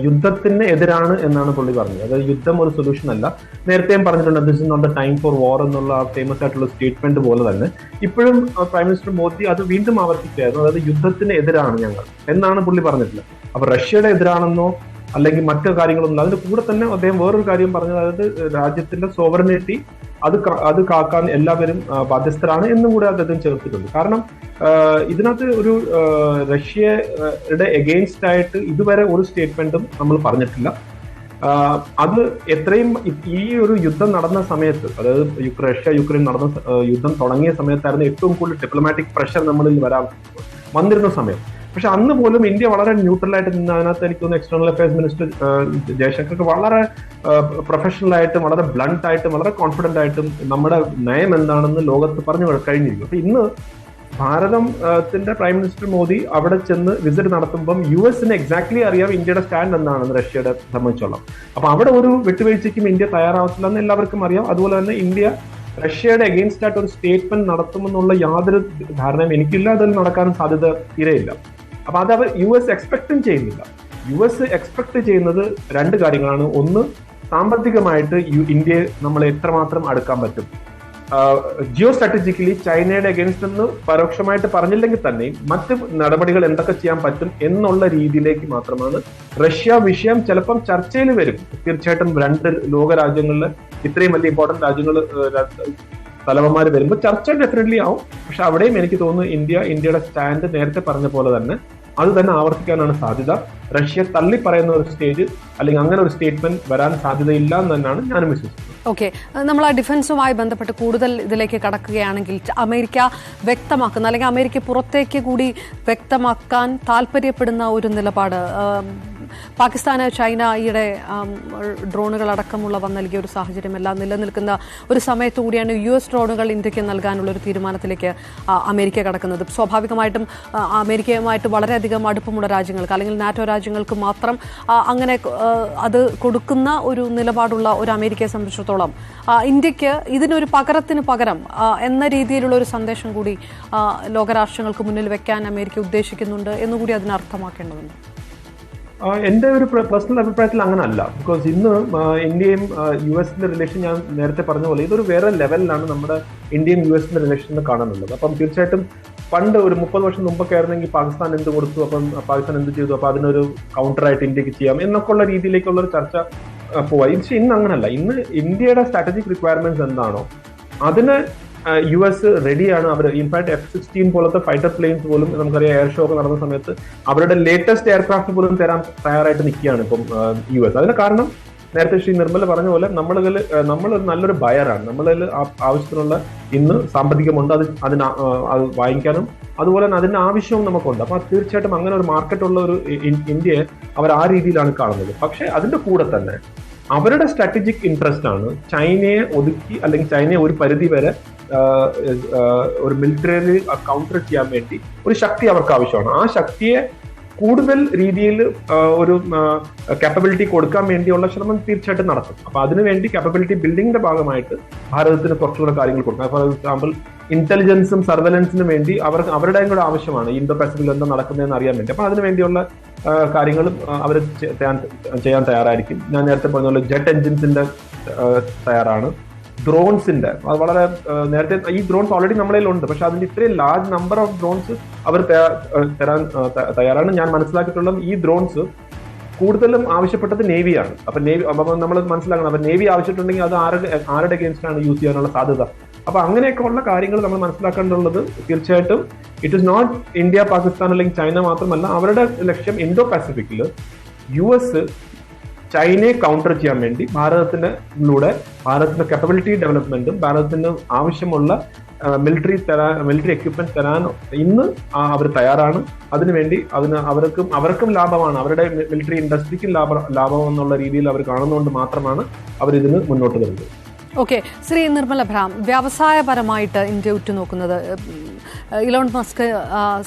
യുദ്ധത്തിന് എതിരാണ് എന്നാണ് പുള്ളി പറഞ്ഞത്. അതായത് യുദ്ധം ഒരു സൊല്യൂഷൻ അല്ല. നേരത്തെയും പറഞ്ഞിട്ടുണ്ട് this is not the time for war എന്നുള്ള ഫേമസ് ആയിട്ടുള്ള സ്റ്റേറ്റ്മെന്റ് പോലെ തന്നെ ഇപ്പോഴും പ്രൈം മിനിസ്റ്റർ മോദി അത് വീണ്ടും ആവർത്തിക്കുകയായിരുന്നു. അതായത് യുദ്ധത്തിന് എതിരാണ് ഞങ്ങൾ എന്നാണ് പുള്ളി പറഞ്ഞിട്ടുള്ളത്. അപ്പൊ റഷ്യയുടെ എതിരാണെന്നോ അല്ലെങ്കിൽ മറ്റു കാര്യങ്ങളൊന്നും. അതിന്റെ കൂടെ തന്നെ അദ്ദേഹം വേറൊരു കാര്യം പറഞ്ഞത്, അതായത് രാജ്യത്തിന്റെ സോവറിനിറ്റി അത് കാക്കാൻ എല്ലാവരും ബാധ്യസ്ഥരാണ് എന്നും കൂടെ അദ്ദേഹം ചേർത്തിട്ടുണ്ട്. കാരണം ഇതിനകത്ത് ഒരു റഷ്യയുടെ എഗെയിൻസ്റ്റ് ആയിട്ട് ഇതുവരെ ഒരു സ്റ്റേറ്റ്മെന്റും നമ്മൾ പറഞ്ഞിട്ടില്ല. അത് എത്രയും ഈ ഒരു യുദ്ധം നടന്ന സമയത്ത്, അതായത് റഷ്യ യുക്രൈൻ നടന്ന യുദ്ധം തുടങ്ങിയ സമയത്തായിരുന്നു ഏറ്റവും കൂടുതൽ ഡിപ്ലോമാറ്റിക് പ്രഷർ നമ്മളിൽ വന്നിരുന്ന സമയം. പക്ഷെ അന്ന് പോലും ഇന്ത്യ വളരെ ന്യൂട്രൽ ആയിട്ട് നിന്ന് അതിനകത്ത് എനിക്ക് തോന്നുന്നു എക്സ്റ്റേണൽ അഫയേഴ്സ് മിനിസ്റ്റർ ജയശങ്കർക്ക് വളരെ പ്രൊഫഷണൽ ആയിട്ടും വളരെ ബ്ലണ്ട് ആയിട്ടും വളരെ കോൺഫിഡന്റ് ആയിട്ടും നമ്മുടെ നയം എന്താണെന്ന് ലോകത്ത് പറഞ്ഞു കഴിഞ്ഞിരിക്കും. അപ്പൊ ഇന്ന് ഭാരതത്തിന്റെ പ്രൈം മിനിസ്റ്റർ മോദി അവിടെ ചെന്ന് വിസിറ്റ് നടത്തുമ്പം US-ന് എക്സാക്ട്ലി അറിയാം ഇന്ത്യയുടെ സ്റ്റാൻഡ് എന്താണെന്ന് റഷ്യയുടെ സംബന്ധിച്ചോളം. അപ്പൊ അവിടെ ഒരു വിട്ടുവീഴ്ചയ്ക്കും ഇന്ത്യ തയ്യാറാവത്തില്ല എന്ന് എല്ലാവർക്കും അറിയാം. അതുപോലെ തന്നെ ഇന്ത്യ റഷ്യയുടെ അഗെയിൻസ്റ്റ് ആയിട്ട് ഒരു സ്റ്റേറ്റ്മെന്റ് നടത്തുമെന്നുള്ള യാതൊരു ധാരണയും എനിക്കില്ല. അതിൽ നടക്കാനും സാധ്യത തീരെയില്ല. അപ്പൊ അത് US എക്സ്പെക്റ്റും ചെയ്യുന്നില്ല. US എക്സ്പെക്ട് ചെയ്യുന്നത് രണ്ട് കാര്യങ്ങളാണ്. ഒന്ന്, സാമ്പത്തികമായിട്ട് ഇന്ത്യയെ നമ്മൾ എത്രമാത്രം അടുക്കാൻ പറ്റും. ജിയോ സ്ട്രാറ്റജിക്കലി ചൈനയുടെ അഗെയിൻസ്റ്റ് എന്ന് പരോക്ഷമായിട്ട് പറഞ്ഞില്ലെങ്കിൽ തന്നെ മറ്റ് നടപടികൾ എന്തൊക്കെ ചെയ്യാൻ പറ്റും എന്നുള്ള രീതിയിലേക്ക് മാത്രമാണ്. റഷ്യ വിഷയം ചിലപ്പം ചർച്ചയിൽ വരും. തീർച്ചയായിട്ടും രണ്ട് ലോകരാജ്യങ്ങളിൽ ഇത്രയും വലിയ ഇമ്പോർട്ടന്റ് രാജ്യങ്ങൾ തലവന്മാർ വരുമ്പോൾ ചർച്ച ഡെഫിനറ്റ്ലി ആവും. പക്ഷെ അവിടെയും എനിക്ക് തോന്നുന്നു ഇന്ത്യയുടെ സ്റ്റാൻഡ് നേരത്തെ പറഞ്ഞ പോലെ തന്നെ അത് തന്നെ ആവർത്തിക്കാനാണ് സാധ്യത. റഷ്യ തള്ളി പറയുന്ന ഒരു സ്റ്റേജ് അല്ലെങ്കിൽ അങ്ങനെ ഒരു സ്റ്റേറ്റ്മെന്റ് വരാൻ സാധ്യതയില്ല എന്ന് തന്നെയാണ് ഞാനും വിശ്വസിക്കുന്നത്. ഓക്കെ, നമ്മൾ ആ ഡിഫൻസുമായി ബന്ധപ്പെട്ട് കൂടുതൽ ഇതിലേക്ക് കടക്കുകയാണെങ്കിൽ അമേരിക്ക വ്യക്തമാക്കുന്ന അല്ലെങ്കിൽ അമേരിക്ക പുറത്തേക്ക് കൂടി വ്യക്തമാക്കാൻ താല്പര്യപ്പെടുന്ന ഒരു നിലപാട് പാകിസ്ഥാന് ചൈന ഈയിടെ ഡ്രോണുകൾ അടക്കമുള്ളവ നൽകിയ ഒരു സാഹചര്യമെല്ലാം നിലനിൽക്കുന്ന ഒരു സമയത്തു കൂടിയാണ് US ഡ്രോണുകൾ ഇന്ത്യക്ക് നൽകാനുള്ള ഒരു തീരുമാനത്തിലേക്ക് അമേരിക്ക കടക്കുന്നത്. സ്വാഭാവികമായിട്ടും അമേരിക്കയുമായിട്ട് വളരെയധികം അടുപ്പമുള്ള രാജ്യങ്ങൾക്ക് അല്ലെങ്കിൽ നാറ്റോ രാജ്യങ്ങൾക്ക് മാത്രം അങ്ങനെ അത് കൊടുക്കുന്ന ഒരു നിലപാടുള്ള ഒരു അമേരിക്കയെ സംബന്ധിച്ചിടത്തോളം ഇന്ത്യക്ക് ഇതിനൊരു പകരത്തിന് പകരം എന്ന രീതിയിലുള്ള ഒരു സന്ദേശം കൂടി ലോകരാഷ്ട്രങ്ങൾക്ക് മുന്നിൽ വെക്കാൻ അമേരിക്ക ഉദ്ദേശിക്കുന്നുണ്ട് എന്നുകൂടി അതിനർത്ഥമാക്കേണ്ടതുണ്ട്. എൻ്റെ ഒരു പേഴ്സണൽ അഭിപ്രായത്തിൽ അങ്ങനെ അല്ല. ബിക്കോസ് ഇന്ന് ഇന്ത്യയും US-ന്റെ റിലേഷൻ ഞാൻ നേരത്തെ പറഞ്ഞ പോലെ ഇതൊരു വേറെ ലെവലിലാണ് നമ്മുടെ ഇന്ത്യയും US-ന്റെ റിലേഷൻ കാണാനുള്ളത്. അപ്പം തീർച്ചയായിട്ടും പണ്ട് ഒരു 30 വർഷം മുമ്പൊക്കെ ആയിരുന്നെങ്കിൽ പാകിസ്ഥാൻ എന്ത് കൊടുത്തു, അപ്പം പാകിസ്ഥാൻ എന്ത് ചെയ്തു, അപ്പൊ അതിനൊരു കൗണ്ടറായിട്ട് ഇന്ത്യക്ക് ചെയ്യാം എന്നൊക്കെ ഉള്ള രീതിയിലേക്കുള്ള ഒരു ചർച്ച പോവായി. പക്ഷെ ഇന്ന് അങ്ങനല്ല. ഇന്ന് ഇന്ത്യയുടെ സ്ട്രാറ്റജിക് റിക്വയർമെന്റ്സ് എന്താണോ അതിന് US റെഡിയാണ്. അവർ ഇൻഫാക്ട് F-16 പോലത്തെ ഫൈറ്റർ പ്ലെയിൻസ് പോലും നമുക്കറിയാം എയർ ഷോ ഒക്കെ നടന്ന സമയത്ത് അവരുടെ ലേറ്റസ്റ്റ് എയർക്രാഫ്റ്റ് പോലും തരാൻ തയ്യാറായിട്ട് നിൽക്കുകയാണ് ഇപ്പം US. അതിന് കാരണം നേരത്തെ ശ്രീ നിർമ്മല പറഞ്ഞ പോലെ നമ്മൾ നല്ലൊരു ബയറാണ്. നമ്മളിൽ ആവശ്യത്തിനുള്ള ഇന്ന് സാമ്പത്തികമുണ്ട്, അത് വാങ്ങിക്കാനും അതുപോലെ തന്നെ അതിന്റെ ആവശ്യവും നമുക്കുണ്ട്. അപ്പൊ തീർച്ചയായിട്ടും അങ്ങനെ ഒരു മാർക്കറ്റുള്ള ഒരു ഇന്ത്യയെ അവർ ആ രീതിയിലാണ് കാണുന്നത്. പക്ഷെ അതിന്റെ കൂടെ തന്നെ അവരുടെ സ്ട്രാറ്റജിക് ഇൻട്രസ്റ്റ് ആണ് ചൈനയെ ഒതുക്കി അല്ലെങ്കിൽ ചൈനയെ ഒരു പരിധി വരെ ഒരു മിലിറ്ററി കൗണ്ടർ ചെയ്യാൻ വേണ്ടി ഒരു ശക്തി അവർക്ക് ആവശ്യമാണ്. ആ ശക്തിയെ കൂടുതൽ രീതിയിൽ ഒരു കാപ്പബിലിറ്റി കൊടുക്കാൻ വേണ്ടിയുള്ള ശ്രമം തീർച്ചയായിട്ടും നടത്തും. അപ്പൊ അതിനുവേണ്ടി കാപ്പബിലിറ്റി ബിൽഡിങ്ങിന്റെ ഭാഗമായിട്ട് ഭാരതത്തിന് കുറച്ചുകൂടെ കാര്യങ്ങൾ കൊടുക്കാം. ഫോർ എക്സാമ്പിൾ ഇന്റലിജൻസും സർവൈലൻസിനും വേണ്ടി അവരുടെയും കൂടെ ആവശ്യമാണ് ഇന്തോ പസഫിക്കിൽ എന്താ നടക്കുന്നതെന്ന് അറിയാൻ വേണ്ടി. അപ്പൊ അതിനു വേണ്ടിയുള്ള കാര്യങ്ങളും അവർ ചെയ്യാൻ തയ്യാറായിരിക്കും. ഞാൻ നേരത്തെ പറഞ്ഞ പോലെ ജെറ്റ് എൻജിൻസിന്റെ തയ്യാറാണ്. ഡ്രോൺസിന്റെ അത് വളരെ നേരത്തെ ഈ ഡ്രോൺസ് ഓൾറെഡി നമ്മളെ ഉണ്ട്, പക്ഷെ അതിന്റെ ഇത്രയും ലാർജ് നമ്പർ ഓഫ് ഡ്രോൺസ് അവർ തരാൻ തയ്യാറാണ്. ഞാൻ മനസ്സിലാക്കിയിട്ടുള്ളത് ഈ ഡ്രോൺസ് കൂടുതലും ആവശ്യപ്പെട്ടത് നേവിയാണ്. അപ്പൊ നമ്മൾ മനസ്സിലാക്കണം, അപ്പൊ നേവി ആവശ്യപ്പെട്ടുണ്ടെങ്കിൽ അത് ആരുടെ അഗേൻസ്റ്റ് ആണ് യൂസ് ചെയ്യാനുള്ള സാധ്യത. അപ്പൊ അങ്ങനെയൊക്കെ ഉള്ള കാര്യങ്ങൾ നമ്മൾ മനസ്സിലാക്കേണ്ടുള്ളത് തീർച്ചയായിട്ടും it is not India, Pakistan അല്ലെങ്കിൽ ചൈന മാത്രമല്ല. അവരുടെ ലക്ഷ്യം ഇന്തോ പസഫിക്കിൽ US ചൈനയെ കൗണ്ടർ ചെയ്യാൻ വേണ്ടി ഭാരതത്തിന്റെ കപ്പബിലിറ്റി ഡെവലപ്മെന്റും ഭാരതത്തിന് ആവശ്യമുള്ള മിലിറ്ററി എക്യുപ്മെന്റ് തരാൻ ഇന്ന് അവർ തയ്യാറാണ്. അതിനുവേണ്ടി അവർക്കും ലാഭമാണ്, അവരുടെ മിലിറ്ററി ഇൻഡസ്ട്രിക്കും ലാഭം എന്നുള്ള രീതിയിൽ അവർ കാണുന്നതുകൊണ്ട് മാത്രമാണ് അവർ ഇതിന് മുന്നോട്ട് വരുന്നത്. ഓക്കെ, ശ്രീ നിർമ്മല അബ്രഹാം, വ്യവസായപരമായിട്ട് ഇന്ത്യ ഉറ്റുനോക്കുന്നത്, ഇലോൺ മസ്ക്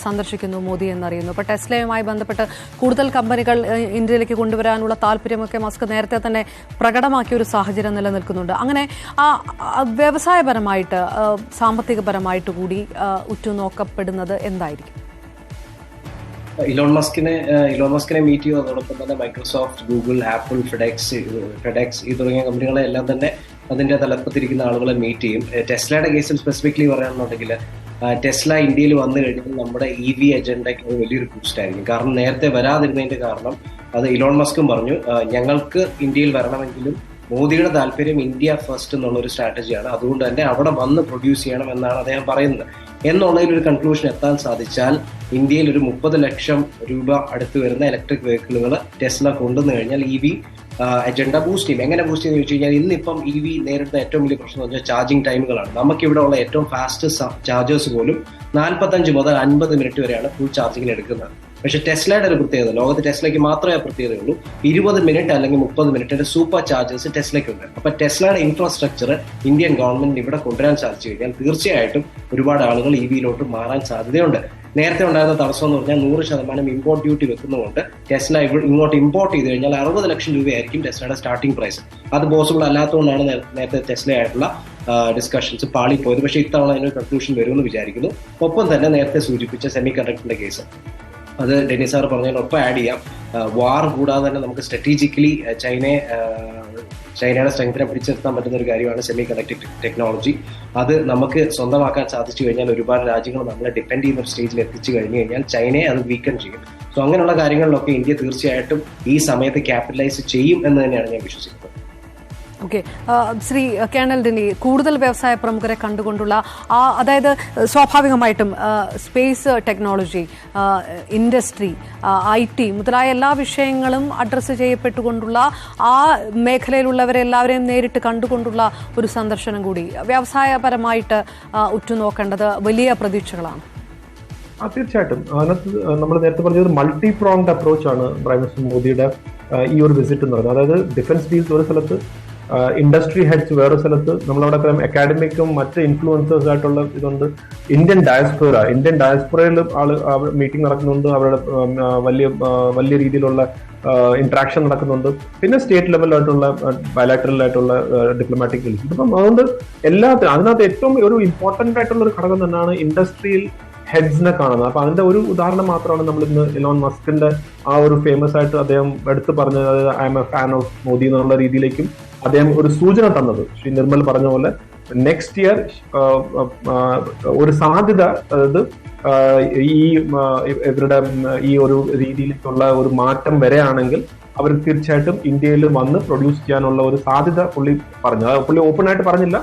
സന്ദർശിക്കുന്നു മോദി എന്നറിയുന്നു. അപ്പോൾ ടെസ്ലയുമായി ബന്ധപ്പെട്ട് കൂടുതൽ കമ്പനികൾ ഇന്ത്യയിലേക്ക് കൊണ്ടുവരാനുള്ള താല്പര്യമൊക്കെ മസ്ക് നേരത്തെ തന്നെ പ്രകടമാക്കിയ ഒരു സാഹചര്യം നിലനിൽക്കുന്നുണ്ട്. അങ്ങനെ വ്യവസായപരമായിട്ട് സാമ്പത്തികപരമായിട്ട് കൂടി ഉറ്റുനോക്കപ്പെടുന്നത് എന്തായിരിക്കും? ഇലോൺ മസ്കിനെ മീറ്റ് ചെയ്യും. അതോടൊപ്പം തന്നെ മൈക്രോസോഫ്റ്റ്, ഗൂഗിൾ, ആപ്പിൾ, ഫെഡെക്സ് ഈ തുടങ്ങിയ കമ്പനികളെ എല്ലാം തന്നെ അതിന്റെ തലപ്പത്തിരിക്കുന്ന ആളുകളെ മീറ്റ് ചെയ്യും. ടെസ്ലയുടെ കേസിൽ സ്പെസിഫിക്കലി പറയുകയാണെന്നുണ്ടെങ്കിൽ ടെസ്ല ഇന്ത്യയിൽ വന്നു കഴിഞ്ഞാൽ നമ്മുടെ EV അജണ്ടയ്ക്ക് ഒരു വലിയൊരു ബൂസ്റ്റ് ആയിരിക്കും. കാരണം നേരത്തെ വരാതിരുന്നതിന്റെ കാരണം അത് ഇലോൺ മസ്കും പറഞ്ഞു, ഞങ്ങൾക്ക് ഇന്ത്യയിൽ വരണമെങ്കിലും മോദിയുടെ താല്പര്യം ഇന്ത്യ ഫസ്റ്റ് എന്നുള്ളൊരു സ്ട്രാറ്റജിയാണ്, അതുകൊണ്ട് തന്നെ അവിടെ വന്ന് പ്രൊഡ്യൂസ് ചെയ്യണം എന്നാണ് അദ്ദേഹം പറയുന്നത്. എന്നുള്ളതിലൊരു കൺക്ലൂഷൻ എത്താൻ സാധിച്ചാൽ ഇന്ത്യയിൽ ഒരു 30 ലക്ഷം രൂപ അടുത്ത് വരുന്ന ഇലക്ട്രിക് വെഹിക്കിളുകൾ ടെസ്ല കൊണ്ടുവന്നു കഴിഞ്ഞാൽ EV അജണ്ട ബൂസ്റ്റ് ചെയ്യും. എങ്ങനെ ബൂസ്റ്റ് ചെയ്യുന്ന ചോദിച്ചു കഴിഞ്ഞാൽ ഇന്നിപ്പം EV നേരിടുന്ന ഏറ്റവും വലിയ പ്രശ്നം എന്ന് വെച്ചാൽ ചാർജിങ് ടൈമുകളാണ്. നമുക്കിവിടെ ഉള്ള ഏറ്റവും ഫാസ്റ്റസ്റ്റ് ചാർജേഴ്സ് പോലും 45 മുതൽ 50 മിനിറ്റ് വരെയാണ് ഫുൾ ചാർജിങ്ങിന് എടുക്കുന്നത്. പക്ഷെ ടെസ്ലയുടെ ഒരു പ്രത്യേകത, ലോകത്ത് ടെസ്ലയ്ക്ക് മാത്രമേ ആ പ്രത്യേകതയുള്ളൂ, 20 മിനിറ്റ് അല്ലെങ്കിൽ 30 മിനിറ്റിന്റെ സൂപ്പർ ചാർജേഴ്സ് ടെസ്ലയ്ക്കുണ്ട്. അപ്പൊ ടെസ്ലയുടെ ഇൻഫ്രാസ്ട്രക്ചർ ഇന്ത്യൻ ഗവൺമെന്റിന് ഇവിടെ കൊണ്ടുവരാൻ സാധിച്ചു കഴിഞ്ഞാൽ തീർച്ചയായിട്ടും ഒരുപാട് ആളുകൾ EV-യിലോട്ട് മാറാൻ സാധ്യതയുണ്ട്. നേരത്തെ ഉണ്ടായിരുന്ന തടസ്സം എന്ന് പറഞ്ഞാൽ 100% ഇമ്പോർട്ട് ഡ്യൂട്ടി വെക്കുന്നതുകൊണ്ട് ടെസ്ല ഇങ്ങോട്ട് ഇമ്പോർട്ട് ചെയ്ത് കഴിഞ്ഞാൽ 60 ലക്ഷം രൂപയായിരിക്കും ടെസ്ലയുടെ സ്റ്റാർട്ടിംഗ് പ്രൈസ്. അത് പോസിബിൾ അല്ലാത്തതുകൊണ്ടാണ് നേരത്തെ ടെസ്ലയായിട്ടുള്ള ഡിസ്കഷൻസ് പാളിപ്പോയത്. പക്ഷേ ഇത്തവണ അതിനൊരു കൺക്ലൂഷൻ വരുമെന്ന് വിചാരിക്കുന്നു. ഒപ്പം തന്നെ നേരത്തെ സൂചിപ്പിച്ച സെമി കണ്ടക്ടറിന്റെ കേസ്, അത് ഡെന്നിസ് സാർ പറഞ്ഞതിനൊപ്പം ആഡ് ചെയ്യാം. വാർ കൂടാതെ തന്നെ നമുക്ക് സ്ട്രാറ്റജിക്കലി ചൈനയുടെ സ്ട്രെങ്ത്തിനെ പിടിച്ചെടുത്താൻ പറ്റുന്ന ഒരു കാര്യമാണ് സെമി കണ്ടക്ടർ ടെക്നോളജി. അത് നമുക്ക് സ്വന്തമാക്കാൻ സാധിച്ചു കഴിഞ്ഞാൽ ഒരുപാട് രാജ്യങ്ങൾ നമ്മളെ ഡിപ്പെൻഡ് ചെയ്യുന്ന ഒരു സ്റ്റേജിൽ എത്തിച്ചു കഴിഞ്ഞു കഴിഞ്ഞാൽ ചൈനയെ അത് വീക്കൺ ചെയ്യും. സോ അങ്ങനെയുള്ള കാര്യങ്ങളിലൊക്കെ ഇന്ത്യ തീർച്ചയായിട്ടും ഈ സമയത്ത് ക്യാപിറ്റലൈസ് ചെയ്യും എന്ന് തന്നെയാണ് ഞാൻ വിശ്വസിക്കുന്നത്. ഓക്കെ, ശ്രീ കേണൽ ഡെന്നി, കൂടുതൽ വ്യവസായ പ്രമുഖരെ കണ്ടുകൊണ്ടുള്ള അതായത് സ്വാഭാവികമായിട്ടും സ്പേസ് ടെക്നോളജി, ഇൻഡസ്ട്രി, IT മുതലായ എല്ലാ വിഷയങ്ങളും അഡ്രസ്സ് ചെയ്യപ്പെട്ടുകൊണ്ടുള്ള ആ മേഖലയിലുള്ളവരെ എല്ലാവരെയും നേരിട്ട് കണ്ടുകൊണ്ടുള്ള ഒരു സന്ദർശനം കൂടി വ്യവസായപരമായിട്ട് ഉറ്റുനോക്കേണ്ടത് വലിയ പ്രതീക്ഷകളാണ്. തീർച്ചയായിട്ടും അതിനകത്ത് നമ്മൾ നേരത്തെ പറഞ്ഞത് മൾട്ടി പ്രോങ്ഡ് അപ്രോച്ചാണ് പ്രൈം മിനിസ്റ്റർ മോദിയുടെ ഈ ഒരു വിസിറ്റ് എന്ന് പറയുന്നത്. അതായത് ഡിഫൻസ് ഡീൽസ് ഒരു സ്ഥലത്ത്, ഇൻഡസ്ട്രി ഹെഡ്സ് വേറെ സ്ഥലത്ത്, നമ്മളവിടെ അക്കാഡമിക്കും മറ്റ് ഇൻഫ്ലുവൻസേഴ്സ് ആയിട്ടുള്ള ഇതുണ്ട്. ഇന്ത്യൻ ഡയസ്പൊറയിൽ മീറ്റിംഗ് നടക്കുന്നുണ്ട്, അവരുടെ വലിയ രീതിയിലുള്ള ഇന്ററാക്ഷൻ നടക്കുന്നുണ്ട്. പിന്നെ സ്റ്റേറ്റ് ലെവലിലായിട്ടുള്ള ബയലാറ്ററൽ ആയിട്ടുള്ള ഡിപ്ലോമാറ്റിക് റിലേഷൻ. അപ്പം അതുകൊണ്ട് അതിനകത്ത് ഏറ്റവും ഒരു ഇമ്പോർട്ടന്റ് ആയിട്ടുള്ള ഒരു ഘടകം തന്നെയാണ് ഇൻഡസ്ട്രിയിൽ ഹെഡ്സിനെ കാണുന്നത്. അപ്പൊ അതിന്റെ ഒരു ഉദാഹരണം മാത്രമാണ് നമ്മൾ ഇന്ന് ഇലോൺ മസ്കിന്റെ ആ ഒരു ഫേമസ് ആയിട്ട് അദ്ദേഹം എടുത്തു പറഞ്ഞത്, അതായത് I M A fan of Modi എന്നുള്ള രീതിയിലേക്കും അദ്ദേഹം ഒരു സൂചന തന്നത്. ശ്രീ നിർമ്മൽ പറഞ്ഞ പോലെ നെക്സ്റ്റ് ഇയർ ഒരു സാധ്യത, അതായത് ഈ ഇവരുടെ ഈ ഒരു രീതിയിലേക്കുള്ള ഒരു മാറ്റം വരെയാണെങ്കിൽ അവർ തീർച്ചയായിട്ടും ഇന്ത്യയിൽ വന്ന് പ്രൊഡ്യൂസ് ചെയ്യാനുള്ള ഒരു സാധ്യത പുള്ളി പറഞ്ഞു. പുള്ളി ഓപ്പൺ ആയിട്ട് പറഞ്ഞില്ല,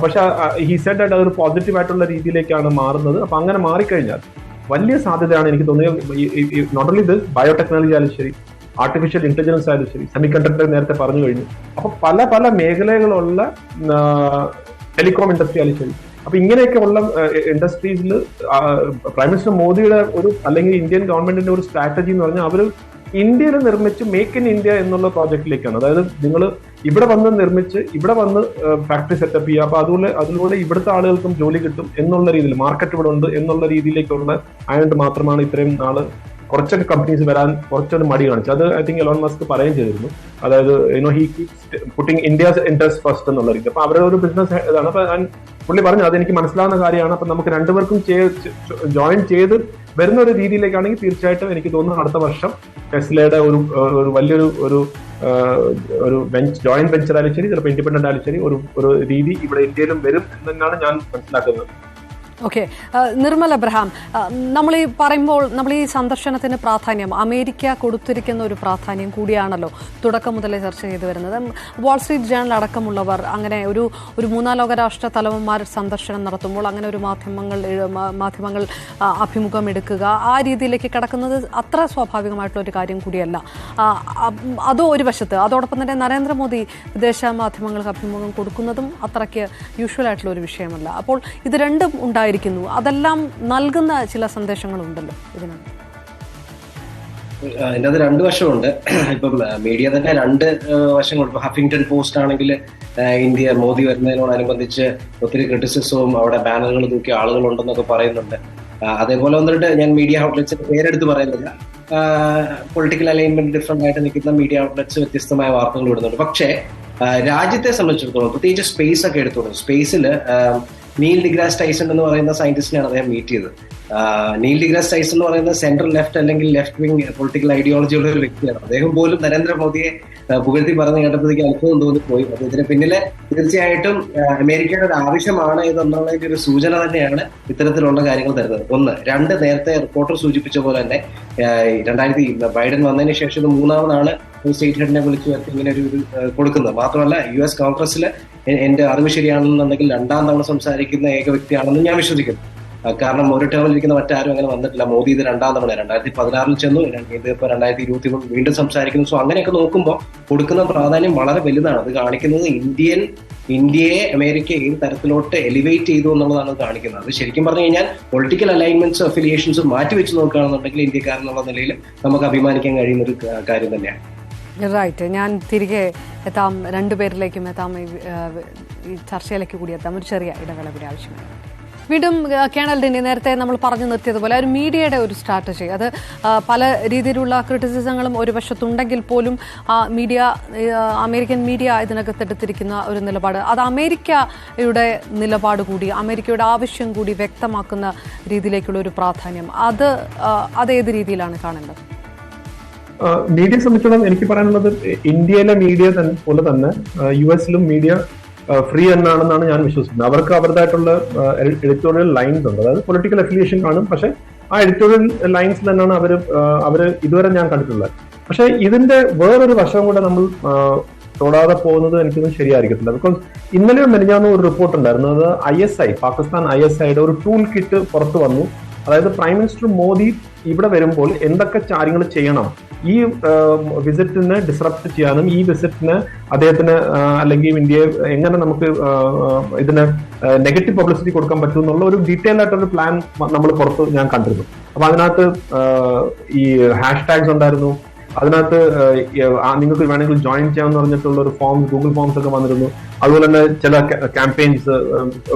പക്ഷെ ഹി സെഡ് ആയിട്ട് അതൊരു പോസിറ്റീവ് ആയിട്ടുള്ള രീതിയിലേക്കാണ് മാറുന്നത്. അപ്പൊ അങ്ങനെ മാറിക്കഴിഞ്ഞാൽ വലിയ സാധ്യതയാണ് എനിക്ക് തോന്നിയത്. നോട്ട് ഓൺലി ദിസ്, ബയോടെക്നോളജി ആയാലും ശരി, ആർട്ടിഫിഷ്യൽ ഇന്റലിജൻസ് ആയാലും ശരി, സെമി കണ്ടക്ടർ നേരത്തെ പറഞ്ഞു കഴിഞ്ഞു. അപ്പൊ പല പല മേഖലകളുള്ള ടെലികോം ഇൻഡസ്ട്രി ആയാലും ശരി. അപ്പൊ ഇങ്ങനെയൊക്കെ ഉള്ള ഇൻഡസ്ട്രീസിൽ പ്രൈം മിനിസ്റ്റർ മോദിയുടെ ഒരു, അല്ലെങ്കിൽ ഇന്ത്യൻ ഗവൺമെന്റിന്റെ ഒരു സ്ട്രാറ്റജി എന്ന് പറഞ്ഞാൽ അവർ ഇന്ത്യയിൽ നിർമ്മിച്ച് മേക്ക് ഇൻ ഇന്ത്യ എന്നുള്ള പ്രോജക്റ്റിലേക്കാണ്. അതായത് നിങ്ങൾ ഇവിടെ വന്ന് നിർമ്മിച്ച് ഇവിടെ വന്ന് ഫാക്ടറി സെറ്റപ്പ് ചെയ്യുക, അപ്പൊ അതിലൂടെ ഇവിടുത്തെ ആളുകൾക്കും ജോലി കിട്ടും എന്നുള്ള രീതിയിൽ, മാർക്കറ്റ് ഇവിടെ ഉണ്ട് എന്നുള്ള രീതിയിലേക്കുള്ള ആയതുകൊണ്ട് മാത്രമാണ് ഇത്രയും നാള് കുറച്ചൊക്കെ കമ്പനീസ് വരാൻ കുറച്ചൊരു മടി കാണിച്ചു. അത് ഐ തിങ്ക് എലോൺ മസ്ക് പറയുകയും ചെയ്തിരുന്നു. അതായത് he keeps putting India's interest first എന്നുള്ള രീതി. അപ്പൊ അവരുടെ ഒരു ബിസിനസ് ഇതാണ്. അപ്പൊ പുള്ളി പറഞ്ഞു അതെനിക്ക് മനസ്സിലാവുന്ന കാര്യമാണ്. അപ്പൊ നമുക്ക് രണ്ടുപേർക്കും ജോയിൻ ചെയ്ത് വരുന്ന ഒരു രീതിയിലേക്കാണെങ്കിൽ തീർച്ചയായിട്ടും എനിക്ക് തോന്നുന്നു അടുത്ത വർഷം ടെസ്ലയുടെ ഒരു വലിയൊരു ഒരു ജോയിന്റ് വെഞ്ചർ ആയാലും ശരി, ചിലപ്പോൾ ഇൻഡിപെൻഡന്റ് ആയാലും ശരി, ഒരു രീതി ഇവിടെ ഇന്ത്യയിലും വരും എന്ന് തന്നെയാണ് ഞാൻ മനസ്സിലാക്കുന്നത്. ഓക്കെ, നിർമ്മൽ എബ്രഹാം, നമ്മൾ ഈ പറയുമ്പോൾ നമ്മൾ ഈ സന്ദർശനത്തിന് പ്രാധാന്യം അമേരിക്ക കൊടുത്തിരിക്കുന്ന ഒരു പ്രാധാന്യം കൂടിയാണല്ലോ തുടക്കം മുതലേ ചർച്ച ചെയ്തു വരുന്നത്. വാൾസ്ട്രീറ്റ് ജേണൽ അടക്കമുള്ളവർ അങ്ങനെ ഒരു മൂന്നാം ലോക രാഷ്ട്ര തലവന്മാർ സന്ദർശനം നടത്തുമ്പോൾ അങ്ങനെ ഒരു മാധ്യമങ്ങൾ അഭിമുഖം എടുക്കുക, ആ രീതിയിലേക്ക് കിടക്കുന്നത് അത്ര സ്വാഭാവികമായിട്ടുള്ള ഒരു കാര്യം കൂടിയല്ല. അതോ ഒരു വശത്ത്, അതോടൊപ്പം തന്നെ നരേന്ദ്രമോദി വിദേശ മാധ്യമങ്ങൾക്ക് അഭിമുഖം കൊടുക്കുന്നതും അത്രയ്ക്ക് യൂഷ്വൽ ആയിട്ടുള്ള ഒരു വിഷയമല്ല. അപ്പോൾ ഇത് രണ്ടും ഉണ്ടായിരിക്കുന്നു. അതെല്ലാം നൽകുന്ന ചില സന്ദേശങ്ങളുണ്ടല്ലോ ഇതിനകത്ത്. അതിൻ്റെ അത് രണ്ട് വശമുണ്ട്. ഇപ്പം മീഡിയ തന്നെ രണ്ട് വശങ്ങളുണ്ട്. ഇപ്പൊ ഹഫിംഗ്ടൺ പോസ്റ്റ് ആണെങ്കിൽ ഇന്ത്യ മോദി വരുന്നതിനോടനുബന്ധിച്ച് ഒത്തിരി ക്രിറ്റിസിസവും അവിടെ ബാനറുകൾ തൂക്കിയ ആളുകളുണ്ടെന്നൊക്കെ പറയുന്നുണ്ട്. അതേപോലെ വന്നിട്ട് ഞാൻ മീഡിയ ഔട്ട്ലെറ്റ്സിന്റെ പേരെടുത്ത് പറയുന്നില്ല, പൊളിറ്റിക്കൽ അലൈൻമെന്റ് ഡിഫറെന്റ് ആയിട്ട് നിൽക്കുന്ന മീഡിയ ഔട്ട്ലെറ്റ്സ് വ്യത്യസ്തമായ വാർത്തകൾ വിടുന്നുണ്ട്. പക്ഷേ രാജ്യത്തെ സംബന്ധിച്ചിടത്തോളം പ്രത്യേകിച്ച് സ്പേസ് ഒക്കെ എടുത്തോളൂ. സ്പേസിൽ നീൽ ഡിഗ്രാസ് ടൈസൺ എന്ന് പറയുന്ന സയന്റിസ്റ്റിനെയാണ് അദ്ദേഹം മീറ്റ് ചെയ്തത്. നീൽ ഡിഗ്രാസ് ടൈസൺ എന്ന് പറയുന്ന സെൻട്രൽ ലെഫ്റ്റ് അല്ലെങ്കിൽ ലെഫ്റ്റ് വിങ് പൊളിറ്റിക്കൽ ഐഡിയോളജി ഉള്ള ഒരു വ്യക്തിയാണ്. അദ്ദേഹം പോലും നരേന്ദ്രമോദിയെ പുകഴ്ത്തി പറഞ്ഞു കേട്ടപ്പോഴത്തേക്ക് അത്ഭുതം തോന്നിപ്പോയി. അപ്പൊ ഇതിന് പിന്നിലെ തീർച്ചയായിട്ടും അമേരിക്കയുടെ ഒരു ആവശ്യമാണ് ഇതെന്നുള്ളതിന്റെ ഒരു സൂചന തന്നെയാണ് ഇത്തരത്തിലുള്ള കാര്യങ്ങൾ തരുന്നത്. ഒന്ന്. രണ്ട്, നേരത്തെ റിപ്പോർട്ടർ സൂചിപ്പിച്ച പോലെ തന്നെ ബൈഡൻ വന്നതിന് ശേഷം ഇത് മൂന്നാമതാണ് ഒരു സ്റ്റേറ്റ് ഹെഡിനെ വിളിച്ചു വരുത്തി ഇങ്ങനെ ഒരു കൊടുക്കുന്നത്. മാത്രമല്ല US കോൺഗ്രസിൽ എന്റെ അറിവ് ശരിയാണെന്നുണ്ടെങ്കിൽ രണ്ടാം തവണ സംസാരിക്കുന്ന ഏക വ്യക്തിയാണെന്ന് ഞാൻ വിശ്വസിക്കുന്നു. കാരണം ഒരു ടേമിൽ ഇരിക്കുന്ന മറ്റാരും അങ്ങനെ വന്നിട്ടില്ല. മോദി ഇത് രണ്ടാം തവണ 2016 ചെന്നു, ഇതിപ്പോ 2023 വീണ്ടും സംസാരിക്കുന്നു. സോ അങ്ങനെയൊക്കെ നോക്കുമ്പോൾ കൊടുക്കുന്ന പ്രാധാന്യം വളരെ വലുതാണ്. അത് കാണിക്കുന്നത് ഇന്ത്യയെ അമേരിക്ക ഏത് തരത്തിലോട്ട് എലിവേറ്റ് ചെയ്തു എന്നുള്ളതാണ് കാണിക്കുന്നത്. അത് ശരിക്കും പറഞ്ഞു കഴിഞ്ഞാൽ പൊളിറ്റിക്കൽ അലൈൻമെന്റ്സും അഫിലിയേഷൻസും മാറ്റിവെച്ച് നോക്കുകയാണെന്നുണ്ടെങ്കിൽ ഇന്ത്യക്കാരെന്നുള്ള നിലയിൽ നമുക്ക് അഭിമാനിക്കാൻ കഴിയുന്ന ഒരു കാര്യം തന്നെയാണ്. റൈറ്റ്, ഞാൻ തിരികെ എത്താം, രണ്ടുപേരിലേക്കും എത്താം, ഈ ചർച്ചയിലേക്ക് കൂടി എത്താം. ഒരു ചെറിയ ഇടവേള കൂടി ആവശ്യമാണ്. വീണ്ടും കേണൽ ഡിന്നി, നേരത്തെ നമ്മൾ പറഞ്ഞു നിർത്തിയതുപോലെ ഒരു മീഡിയയുടെ ഒരു സ്ട്രാറ്റജി, അത് പല രീതിയിലുള്ള ക്രിറ്റിസിസങ്ങളും ഒരു വശത്തുണ്ടെങ്കിൽ പോലും അമേരിക്കൻ മീഡിയ ഇതിനകത്ത് എടുത്തിരിക്കുന്ന ഒരു നിലപാട്, അത് അമേരിക്കയുടെ നിലപാട് കൂടി, അമേരിക്കയുടെ ആവശ്യം കൂടി വ്യക്തമാക്കുന്ന രീതിയിലേക്കുള്ള ഒരു പ്രാധാന്യം, അതേത് രീതിയിലാണ് കാണേണ്ടത്? മീഡിയയെ സംബന്ധിച്ചിടത്തോളം എനിക്ക് പറയാനുള്ളത്, ഇന്ത്യയിലെ മീഡിയ പോലെ തന്നെ US-ലും മീഡിയ ഫ്രീ എന്നാണെന്നാണ് ഞാൻ വിശ്വസിക്കുന്നത്. അവർക്ക് അവരുടേതായിട്ടുള്ള എഡിറ്റോറിയൽ ലൈൻസ് ഉണ്ട്. അതായത് പൊളിറ്റിക്കൽ അഫിലിയേഷൻ കാണും, പക്ഷെ ആ എഡിറ്റോറിയൽ ലൈൻസ് തന്നെയാണ് അവര് ഇതുവരെ ഞാൻ കണ്ടിട്ടുള്ളത്. പക്ഷെ ഇതിന്റെ വേറൊരു വശം കൂടെ നമ്മൾ തൊടാതെ പോകുന്നത് എനിക്കൊന്നും ശരിയായിരിക്കത്തില്ല. ബിക്കോസ് ഇന്നലെ മെനിഞ്ഞാന്ന് ഒരു റിപ്പോർട്ട് ഉണ്ടായിരുന്നു. അത് ISI, പാകിസ്ഥാൻ ISIയുടെ ഒരു ടൂൾ കിറ്റ് പുറത്തു വന്നു. അതായത് പ്രൈം മിനിസ്റ്റർ മോദി ഇവിടെ വരുമ്പോൾ എന്തൊക്കെ കാര്യങ്ങൾ ചെയ്യണം, ഈ വിസിറ്റിനെ ഡിസ്റപ്റ്റ് ചെയ്യാനും ഈ വിസിറ്റിന് അദ്ദേഹത്തിന് അല്ലെങ്കിൽ ഇന്ത്യയെ എങ്ങനെ നമുക്ക് ഇതിന് നെഗറ്റീവ് പബ്ലിസിറ്റി കൊടുക്കാൻ പറ്റും എന്നുള്ള ഒരു ഡീറ്റെയിൽ ആയിട്ടൊരു പ്ലാൻ നമ്മൾ പുറത്ത് ഞാൻ കണ്ടിരുന്നു. അപ്പൊ അതിനകത്ത് ഈ #ടാഗ്സ് ഉണ്ടായിരുന്നു. അതിനകത്ത് നിങ്ങൾക്ക് വേണമെങ്കിൽ ജോയിൻ ചെയ്യാമെന്ന് പറഞ്ഞിട്ടുള്ള ഒരു ഗൂഗിൾ ഫോംസ് ഒക്കെ വന്നിരുന്നു. അതുപോലെ തന്നെ ചില ക്യാമ്പയിൻസ്,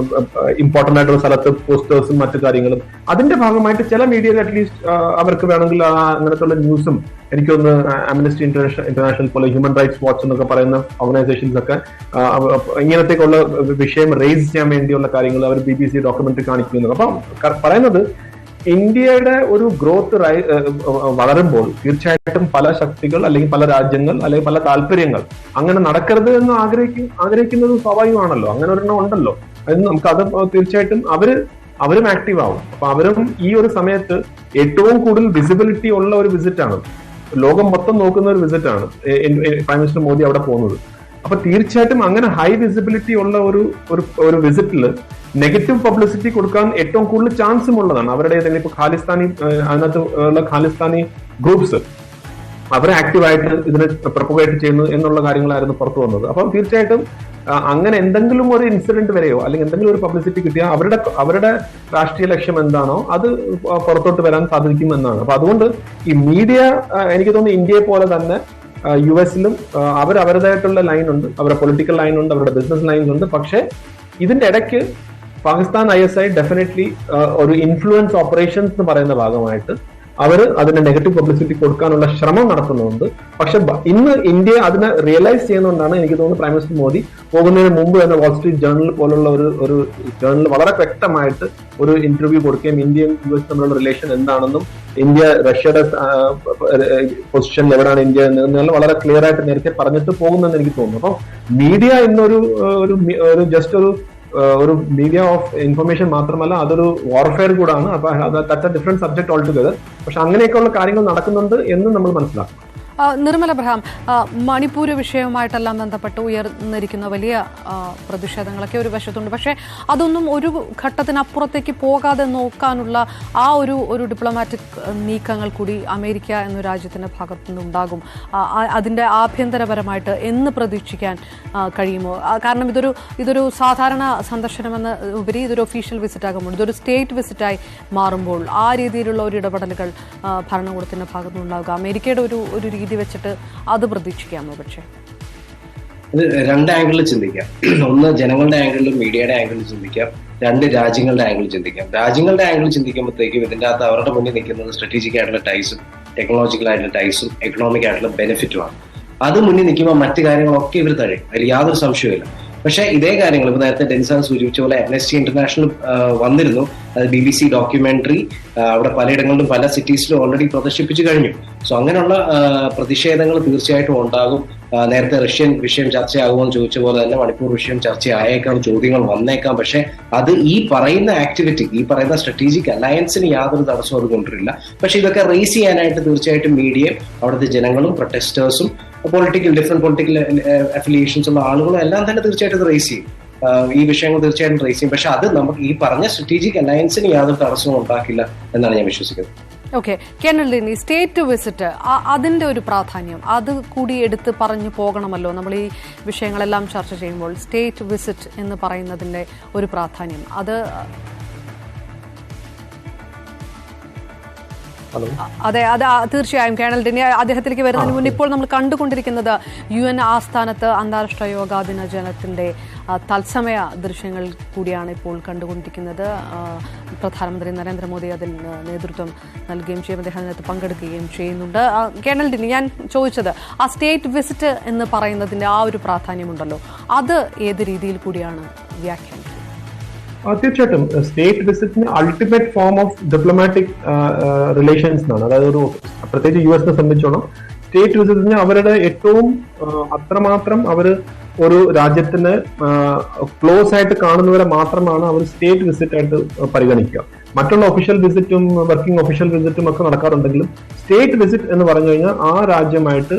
ഇമ്പോർട്ടന്റ് ആയിട്ടുള്ള സ്ഥലത്ത് പോസ്റ്റേഴ്സും മറ്റു കാര്യങ്ങളും. അതിന്റെ ഭാഗമായിട്ട് ചില മീഡിയയിൽ അറ്റ്ലീസ്റ്റ് അവർക്ക് വേണമെങ്കിൽ അങ്ങനത്തുള്ള ന്യൂസും, എനിക്കൊന്ന് ആംനസ്റ്റി ഇന്റർനാഷണൽ പോലെ ഹ്യൂമൻ റൈറ്റ്സ് വാച്ച് എന്നൊക്കെ പറയുന്ന ഓർഗനൈസേഷൻസ് ഒക്കെ ഇങ്ങനത്തേക്കുള്ള വിഷയം റേസ് ചെയ്യാൻ വേണ്ടിയുള്ള കാര്യങ്ങൾ അവർ BBC ഡോക്യുമെന്ററി കാണിക്കുന്നത്. അപ്പം പറയുന്നത് ഇന്ത്യയുടെ ഒരു ഗ്രോത്ത് വളരുമ്പോൾ തീർച്ചയായിട്ടും പല ശക്തികൾ അല്ലെങ്കിൽ പല രാജ്യങ്ങൾ അല്ലെങ്കിൽ പല താല്പര്യങ്ങൾ അങ്ങനെ നടക്കരുത് എന്ന് ആഗ്രഹിക്കുന്നത് സ്വാഭാവികമാണല്ലോ. അങ്ങനെ ഒരെണ്ണം ഉണ്ടല്ലോ. നമുക്ക് അത് തീർച്ചയായിട്ടും അവരും ആക്റ്റീവ് ആവും. അപ്പൊ അവരും ഈ ഒരു സമയത്ത് ഏറ്റവും കൂടുതൽ വിസിബിലിറ്റി ഉള്ള ഒരു വിസിറ്റ് ആണ്, ലോകം മൊത്തം നോക്കുന്ന ഒരു വിസിറ്റ് ആണ് പ്രൈം മിനിസ്റ്റർ മോദി അവിടെ പോകുന്നത്. അപ്പൊ തീർച്ചയായിട്ടും അങ്ങനെ ഹൈ വിസിബിലിറ്റി ഉള്ള ഒരു വിസിറ്റിൽ നെഗറ്റീവ് പബ്ലിസിറ്റി കൊടുക്കാൻ ഏറ്റവും കൂടുതൽ ചാൻസും ഉള്ളതാണ്. അവരുടെ ഏതെങ്കിലും ഇപ്പൊ ഖാലിസ്ഥാനി, അതിനകത്ത് ഉള്ള ഖാലിസ്ഥാനി ഗ്രൂപ്പ്സ് അവർ ആക്റ്റീവായിട്ട് ഇതിനെ പ്രൊപ്പഗേറ്റ് ചെയ്യുന്നു എന്നുള്ള കാര്യങ്ങളായിരുന്നു പുറത്തു വന്നത്. അപ്പം തീർച്ചയായിട്ടും അങ്ങനെ എന്തെങ്കിലും ഒരു ഇൻസിഡന്റ് വരെയോ അല്ലെങ്കിൽ എന്തെങ്കിലും ഒരു പബ്ലിസിറ്റി കിട്ടിയാൽ അവരുടെ രാഷ്ട്രീയ ലക്ഷ്യം എന്താണോ അത് പുറത്തോട്ട് വരാൻ സാധിക്കുമെന്നാണ്. അപ്പൊ അതുകൊണ്ട് ഈ മീഡിയ, എനിക്ക് തോന്നുന്നു ഇന്ത്യയെ പോലെ തന്നെ US-ലും അവരുടേതായിട്ടുള്ള ലൈൻ ഉണ്ട്, അവരുടെ പൊളിറ്റിക്കൽ ലൈൻ ഉണ്ട്, അവരുടെ ബിസിനസ് ലൈൻസ് ഉണ്ട്. പക്ഷെ ഇതിന്റെ ഇടയ്ക്ക് പാകിസ്ഥാൻ ISI ഡെഫിനറ്റ്ലി ഒരു ഇൻഫ്ലുവൻസ് ഓപ്പറേഷൻസ് എന്ന് പറയുന്ന ഭാഗമായിട്ട് അതിന്റെ നെഗറ്റീവ് പബ്ലിസിറ്റി കൊടുക്കാനുള്ള ശ്രമം നടത്തുന്നുണ്ട്. പക്ഷെ ഇന്ന് ഇന്ത്യ അതിനെ റിയലൈസ് ചെയ്യുന്നതുകൊണ്ടാണ് എനിക്ക് തോന്നുന്നു പ്രൈം മിനിസ്റ്റർ മോദി പോകുന്നതിന് മുമ്പ് തന്നെ വാൾ സ്ട്രീറ്റ് ജേർണൽ പോലുള്ള ഒരു ജേർണൽ വളരെ വ്യക്തമായിട്ട് ഒരു ഇന്റർവ്യൂ കൊടുക്കുകയും ഇന്ത്യയും US തമ്മിലുള്ള റിലേഷൻ എന്താണെന്നും ഇന്ത്യ റഷ്യയുടെ പൊസിഷൻ എവിടെയാണ് ഇന്ത്യ എന്നുള്ള വളരെ ക്ലിയർ ആയിട്ട് നേരത്തെ പറഞ്ഞിട്ട് പോകുന്നെന്ന് എനിക്ക് തോന്നുന്നു. അപ്പം മീഡിയ ഇന്നൊരു ഒരു മീഡിയ ഓഫ് ഇൻഫർമേഷൻ മാത്രമല്ല, അതൊരു വാർഫെയർ കൂടാണ്. അപ്പൊ that's A different subject all together. പക്ഷെ അങ്ങനെയൊക്കെയുള്ള കാര്യങ്ങൾ നടക്കുന്നുണ്ട് എന്ന് നമ്മൾ മനസ്സിലാക്കണം. നിർമ്മല അബ്രഹാം, മണിപ്പൂർ വിഷയവുമായിട്ടെല്ലാം ബന്ധപ്പെട്ട് ഉയർന്നിരിക്കുന്ന വലിയ പ്രതിഷേധങ്ങളൊക്കെ ഒരു വശത്തുണ്ട്. പക്ഷേ അതൊന്നും ഒരു ഘട്ടത്തിനപ്പുറത്തേക്ക് പോകാതെ നോക്കാനുള്ള ഒരു ഡിപ്ലോമാറ്റിക് നീക്കങ്ങൾ കൂടി അമേരിക്ക എന്ന രാജ്യത്തിന്റെ ഭാഗത്തു നിന്നുണ്ടാകും. അതിന്റെ ആഭ്യന്തരപരമായിട്ട് എന്ന് പ്രതീക്ഷിക്കാൻ കഴിയുമോ? കാരണം ഇതൊരു സാധാരണ സന്ദർശനമെന്ന ഉപരി ഇതൊരു ഒഫീഷ്യൽ വിസിറ്റ് ആകുമ്പോൾ, ഇതൊരു സ്റ്റേറ്റ് വിസിറ്റായി മാറുമ്പോൾ ആ രീതിയിലുള്ള ഒരു ഇടപെടലുകൾ ഭരണകൂടത്തിന്റെ ഭാഗത്തു നിന്നുണ്ടാകുക അമേരിക്കയുടെ ഒരു രീതി വെച്ചിട്ട് അത് പ്രതീക്ഷിക്കാമോ? പക്ഷേ അത് രണ്ട് ആംഗിളിൽ ചിന്തിക്കാം. ഒന്ന് ജനങ്ങളുടെ ആംഗിളിലും മീഡിയയുടെ ആംഗിളിൽ ചിന്തിക്കാം, രണ്ട് രാജ്യങ്ങളുടെ ആംഗിളിൽ ചിന്തിക്കാം. രാജ്യങ്ങളുടെ ആംഗിളിൽ ചിന്തിക്കുമ്പോഴത്തേക്കും ഇതിൻ്റെ അകത്ത് അവരുടെ മുന്നിൽ നിൽക്കുന്നത് സ്ട്രാറ്റജിക് ആയിട്ടുള്ള ടൈസും ടെക്നോളജിക്കൽ ആയിട്ടുള്ള ടൈസും എക്കണോമിക് ആയിട്ടുള്ള ബെനിഫിറ്റുമാണ്. അത് മുന്നിൽ നിൽക്കുമ്പോൾ മറ്റു കാര്യങ്ങളൊക്കെ ഇവർ തഴയും, അതിൽ യാതൊരു സംശയവുമില്ല. പക്ഷേ ഇതേ കാര്യങ്ങൾ ഇപ്പോൾ നേരത്തെ ഡെൻസാൻ സൂചിപ്പിച്ച പോലെ അംനസ്റ്റി ഇന്റർനാഷണൽ വന്നിരുന്നു. അത് BBC ഡോക്യുമെന്ററി അവിടെ പലയിടങ്ങളിലും പല സിറ്റീസിലും ഓൾറെഡി പ്രദർശിപ്പിച്ചു കഴിഞ്ഞു. സോ അങ്ങനെയുള്ള പ്രതിഷേധങ്ങൾ തീർച്ചയായിട്ടും ഉണ്ടാകും. നേരത്തെ റഷ്യൻ വിഷയം ചർച്ചയാകുമെന്ന് ചോദിച്ച പോലെ തന്നെ മണിപ്പൂർ വിഷയം ചർച്ചയായേക്കാം, ചോദ്യങ്ങൾ വന്നേക്കാം. പക്ഷെ അത് ഈ പറയുന്ന ആക്ടിവിറ്റി, ഈ പറയുന്ന സ്ട്രാറ്റജിക് അലയൻസിന് യാതൊരു തടസ്സവും അത് കൊണ്ടുവരില്ല. പക്ഷെ ഇതൊക്കെ റേസ് ചെയ്യാനായിട്ട് തീർച്ചയായിട്ടും മീഡിയയും അവിടുത്തെ ജനങ്ങളും പ്രൊട്ടസ്റ്റേഴ്സും ഡിഫറെന്റ് പൊളിറ്റിക്കൽ അഫിലിയേഷൻസ് ഉള്ള ആളുകളും എല്ലാം തന്നെ തീർച്ചയായിട്ടും ഇത് റേസ് ചെയ്യും. ഈ വിഷയങ്ങൾ തീർച്ചയായിട്ടും റേസ് ചെയ്യും. പക്ഷെ അത് നമുക്ക് ഈ പറഞ്ഞ സ്ട്രാറ്റജിക് അലയൻസിന് യാതൊരു തടസ്സവും ഉണ്ടാക്കില്ല എന്നാണ് ഞാൻ വിശ്വസിക്കുന്നത്. Okay, colonel Lini, state visit അതിന്റെ ഒരു പ്രാധാന്യം അത് കൂടി എടുത്ത് പറഞ്ഞു പോകണമല്ലോ. നമ്മൾ ഈ വിഷയങ്ങളെല്ലാം ചർച്ച ചെയ്യുമ്പോൾ സ്റ്റേറ്റ് വിസിറ്റ് എന്ന് പറയുന്നതിന്റെ ഒരു പ്രാധാന്യം അത് അതെ തീർച്ചയായും കേണൽ ലിനി അദ്ദേഹത്തിലേക്ക് വരുന്നതിന് മുന്നേ ഇപ്പോൾ നമ്മൾ കണ്ടുകൊണ്ടിരിക്കുന്നത് UN ആസ്ഥാനത്ത് അന്താരാഷ്ട്ര യോഗാ ദിനാചരണത്തിന്റെ തത്സമയ ദൃശ്യങ്ങൾ കൂടിയാണ് ഇപ്പോൾ കണ്ടുകൊണ്ടിരിക്കുന്നത്. പ്രധാനമന്ത്രി നരേന്ദ്രമോദി അതിൽ നേതൃത്വം നൽകുകയും ചെയ്യും, അദ്ദേഹം അതിനകത്ത് പങ്കെടുക്കുകയും ചെയ്യുന്നുണ്ട്. കേണൽ ലിനി, ഞാൻ ചോദിച്ചത് ആ സ്റ്റേറ്റ് വിസിറ്റ് എന്ന് പറയുന്നതിന്റെ ആ ഒരു പ്രാധാന്യമുണ്ടല്ലോ, അത് ഏത് രീതിയിൽ കൂടിയാണ് വ്യാഖ്യാനിക്കുന്നത്? തീർച്ചയായിട്ടും സ്റ്റേറ്റ് വിസിറ്റിന് ultimate form of diplomatic relations എന്നാണ്. അതായത് പ്രത്യേകിച്ച് US സംബന്ധിച്ചോളം സ്റ്റേറ്റ് വിസിറ്റിന് അവരുടെ ഏറ്റവും അത്രമാത്രം അവർ ഒരു രാജ്യത്തിന് ക്ലോസ് ആയിട്ട് കാണുന്നവരെ മാത്രമാണ് അവർ സ്റ്റേറ്റ് വിസിറ്റ് ആയിട്ട് പരിഗണിക്കുക. മറ്റുള്ള ഒഫീഷ്യൽ വിസിറ്റും വർക്കിംഗ് ഒഫീഷ്യൽ വിസിറ്റും ഒക്കെ നടക്കാറുണ്ടെങ്കിലും സ്റ്റേറ്റ് വിസിറ്റ് എന്ന് പറഞ്ഞു കഴിഞ്ഞാൽ ആ രാജ്യമായിട്ട്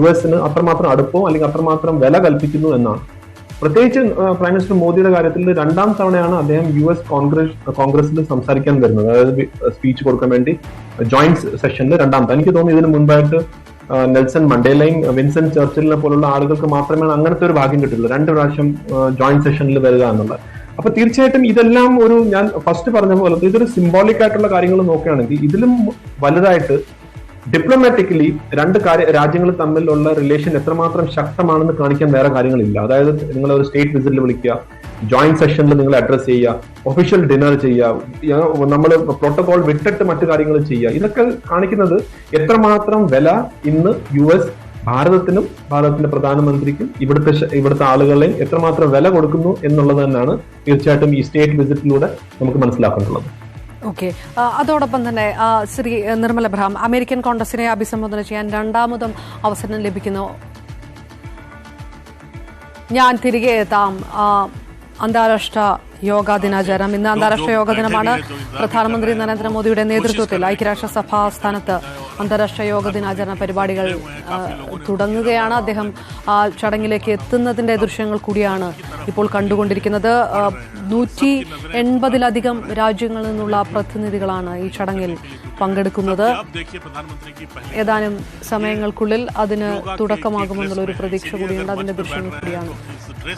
US-ന് അത്രമാത്രം അടുപ്പവും അല്ലെങ്കിൽ അത്രമാത്രം വില കൽപ്പിക്കുന്നു എന്നാണ്. പ്രത്യേകിച്ച് പ്രൈം മിനിസ്റ്റർ മോദിയുടെ കാര്യത്തിൽ രണ്ടാം തവണയാണ് അദ്ദേഹം US കോൺഗ്രസിൽ സംസാരിക്കാൻ വരുന്നത്. അതായത് സ്പീച്ച് കൊടുക്കാൻ വേണ്ടി ജോയിന്റ് സെഷനിൽ രണ്ടാമത്തെ. എനിക്ക് തോന്നുന്നു ഇതിന് മുൻപായിട്ട് നെൽസൺ മണ്ടേലയും വിൻസെന്റ് ചർച്ചിലിനെ പോലുള്ള ആളുകൾക്ക് മാത്രമേ അങ്ങനത്തെ ഒരു ഭാഗ്യം കിട്ടുള്ളൂ, 2 പ്രാവശ്യം ജോയിന്റ് സെഷനിൽ വരിക എന്നുള്ളത്. അപ്പൊ തീർച്ചയായിട്ടും ഇതെല്ലാം ഞാൻ ഫസ്റ്റ് പറഞ്ഞ പോലെ ഇതൊരു സിംബോളിക് ആയിട്ടുള്ള കാര്യങ്ങൾ നോക്കുകയാണെങ്കിൽ ഇതിലും വലുതായിട്ട് ഡിപ്ലോമാറ്റിക്കലി രണ്ട് രാജ്യങ്ങൾ തമ്മിലുള്ള റിലേഷൻ എത്രമാത്രം ശക്തമാണെന്ന് കാണിക്കാൻ വേറെ കാര്യങ്ങളില്ല. അതായത് നിങ്ങൾ ഒരു സ്റ്റേറ്റ് വിസിറ്റിൽ വിളിക്കുക, ജോയിന്റ് സെഷനിൽ നിങ്ങൾ അഡ്രസ് ചെയ്യുക, ഒഫീഷ്യൽ ഡിന്നർ ചെയ്യുക, നമ്മൾ പ്രോട്ടോകോൾ വിട്ടിട്ട് മറ്റു കാര്യങ്ങൾ ചെയ്യുക. ഇതൊക്കെ കാണിക്കുന്നത് എത്രമാത്രം വില ഇന്ന് US ഭാരതത്തിനും ഭാരതത്തിന്റെ പ്രധാനമന്ത്രിക്കും ഇവിടുത്തെ ആളുകളെയും എത്രമാത്രം വില കൊടുക്കുന്നു എന്നുള്ളത് തന്നെയാണ് തീർച്ചയായിട്ടും ഈ സ്റ്റേറ്റ് വിസിറ്റിലൂടെ നമുക്ക് മനസ്സിലാക്കാനുള്ളത്. ഓക്കെ, അതോടൊപ്പം തന്നെ ശ്രീ നിർമ്മല എബ്രഹാം, അമേരിക്കൻ കോൺഗ്രസിനെ അഭിസംബോധന ചെയ്യാൻ രണ്ടാമതും അവസരം ലഭിക്കുന്നു. ഞാൻ തിരികെ എത്താം. അന്താരാഷ്ട്ര യോഗാ ദിനാചരണം ഇന്ന് അന്താരാഷ്ട്ര യോഗാ ദിനമാണ്. പ്രധാനമന്ത്രി നരേന്ദ്രമോദിയുടെ നേതൃത്വത്തിൽ ഐക്യരാഷ്ട്രസഭാ ആസ്ഥാനത്ത് അന്താരാഷ്ട്ര യോഗ ദിനാചരണ പരിപാടികൾ തുടങ്ങുകയാണ്. അദ്ദേഹം ചടങ്ങിലേക്ക് എത്തുന്നതിന്റെ ദൃശ്യങ്ങൾ കൂടിയാണ് ഇപ്പോൾ കണ്ടുകൊണ്ടിരിക്കുന്നത്. 180-ലധികം രാജ്യങ്ങളിൽ നിന്നുള്ള പ്രതിനിധികളാണ് ഈ ചടങ്ങിൽ പങ്കെടുക്കുന്നത്. ഏതാനും സമയങ്ങൾക്കുള്ളിൽ അതിന് തുടക്കമാകുമെന്നുള്ള ഒരു പ്രതീക്ഷ കൂടിയുണ്ട്. അതിന്റെ ദൃശ്യങ്ങൾ കൂടിയാണ്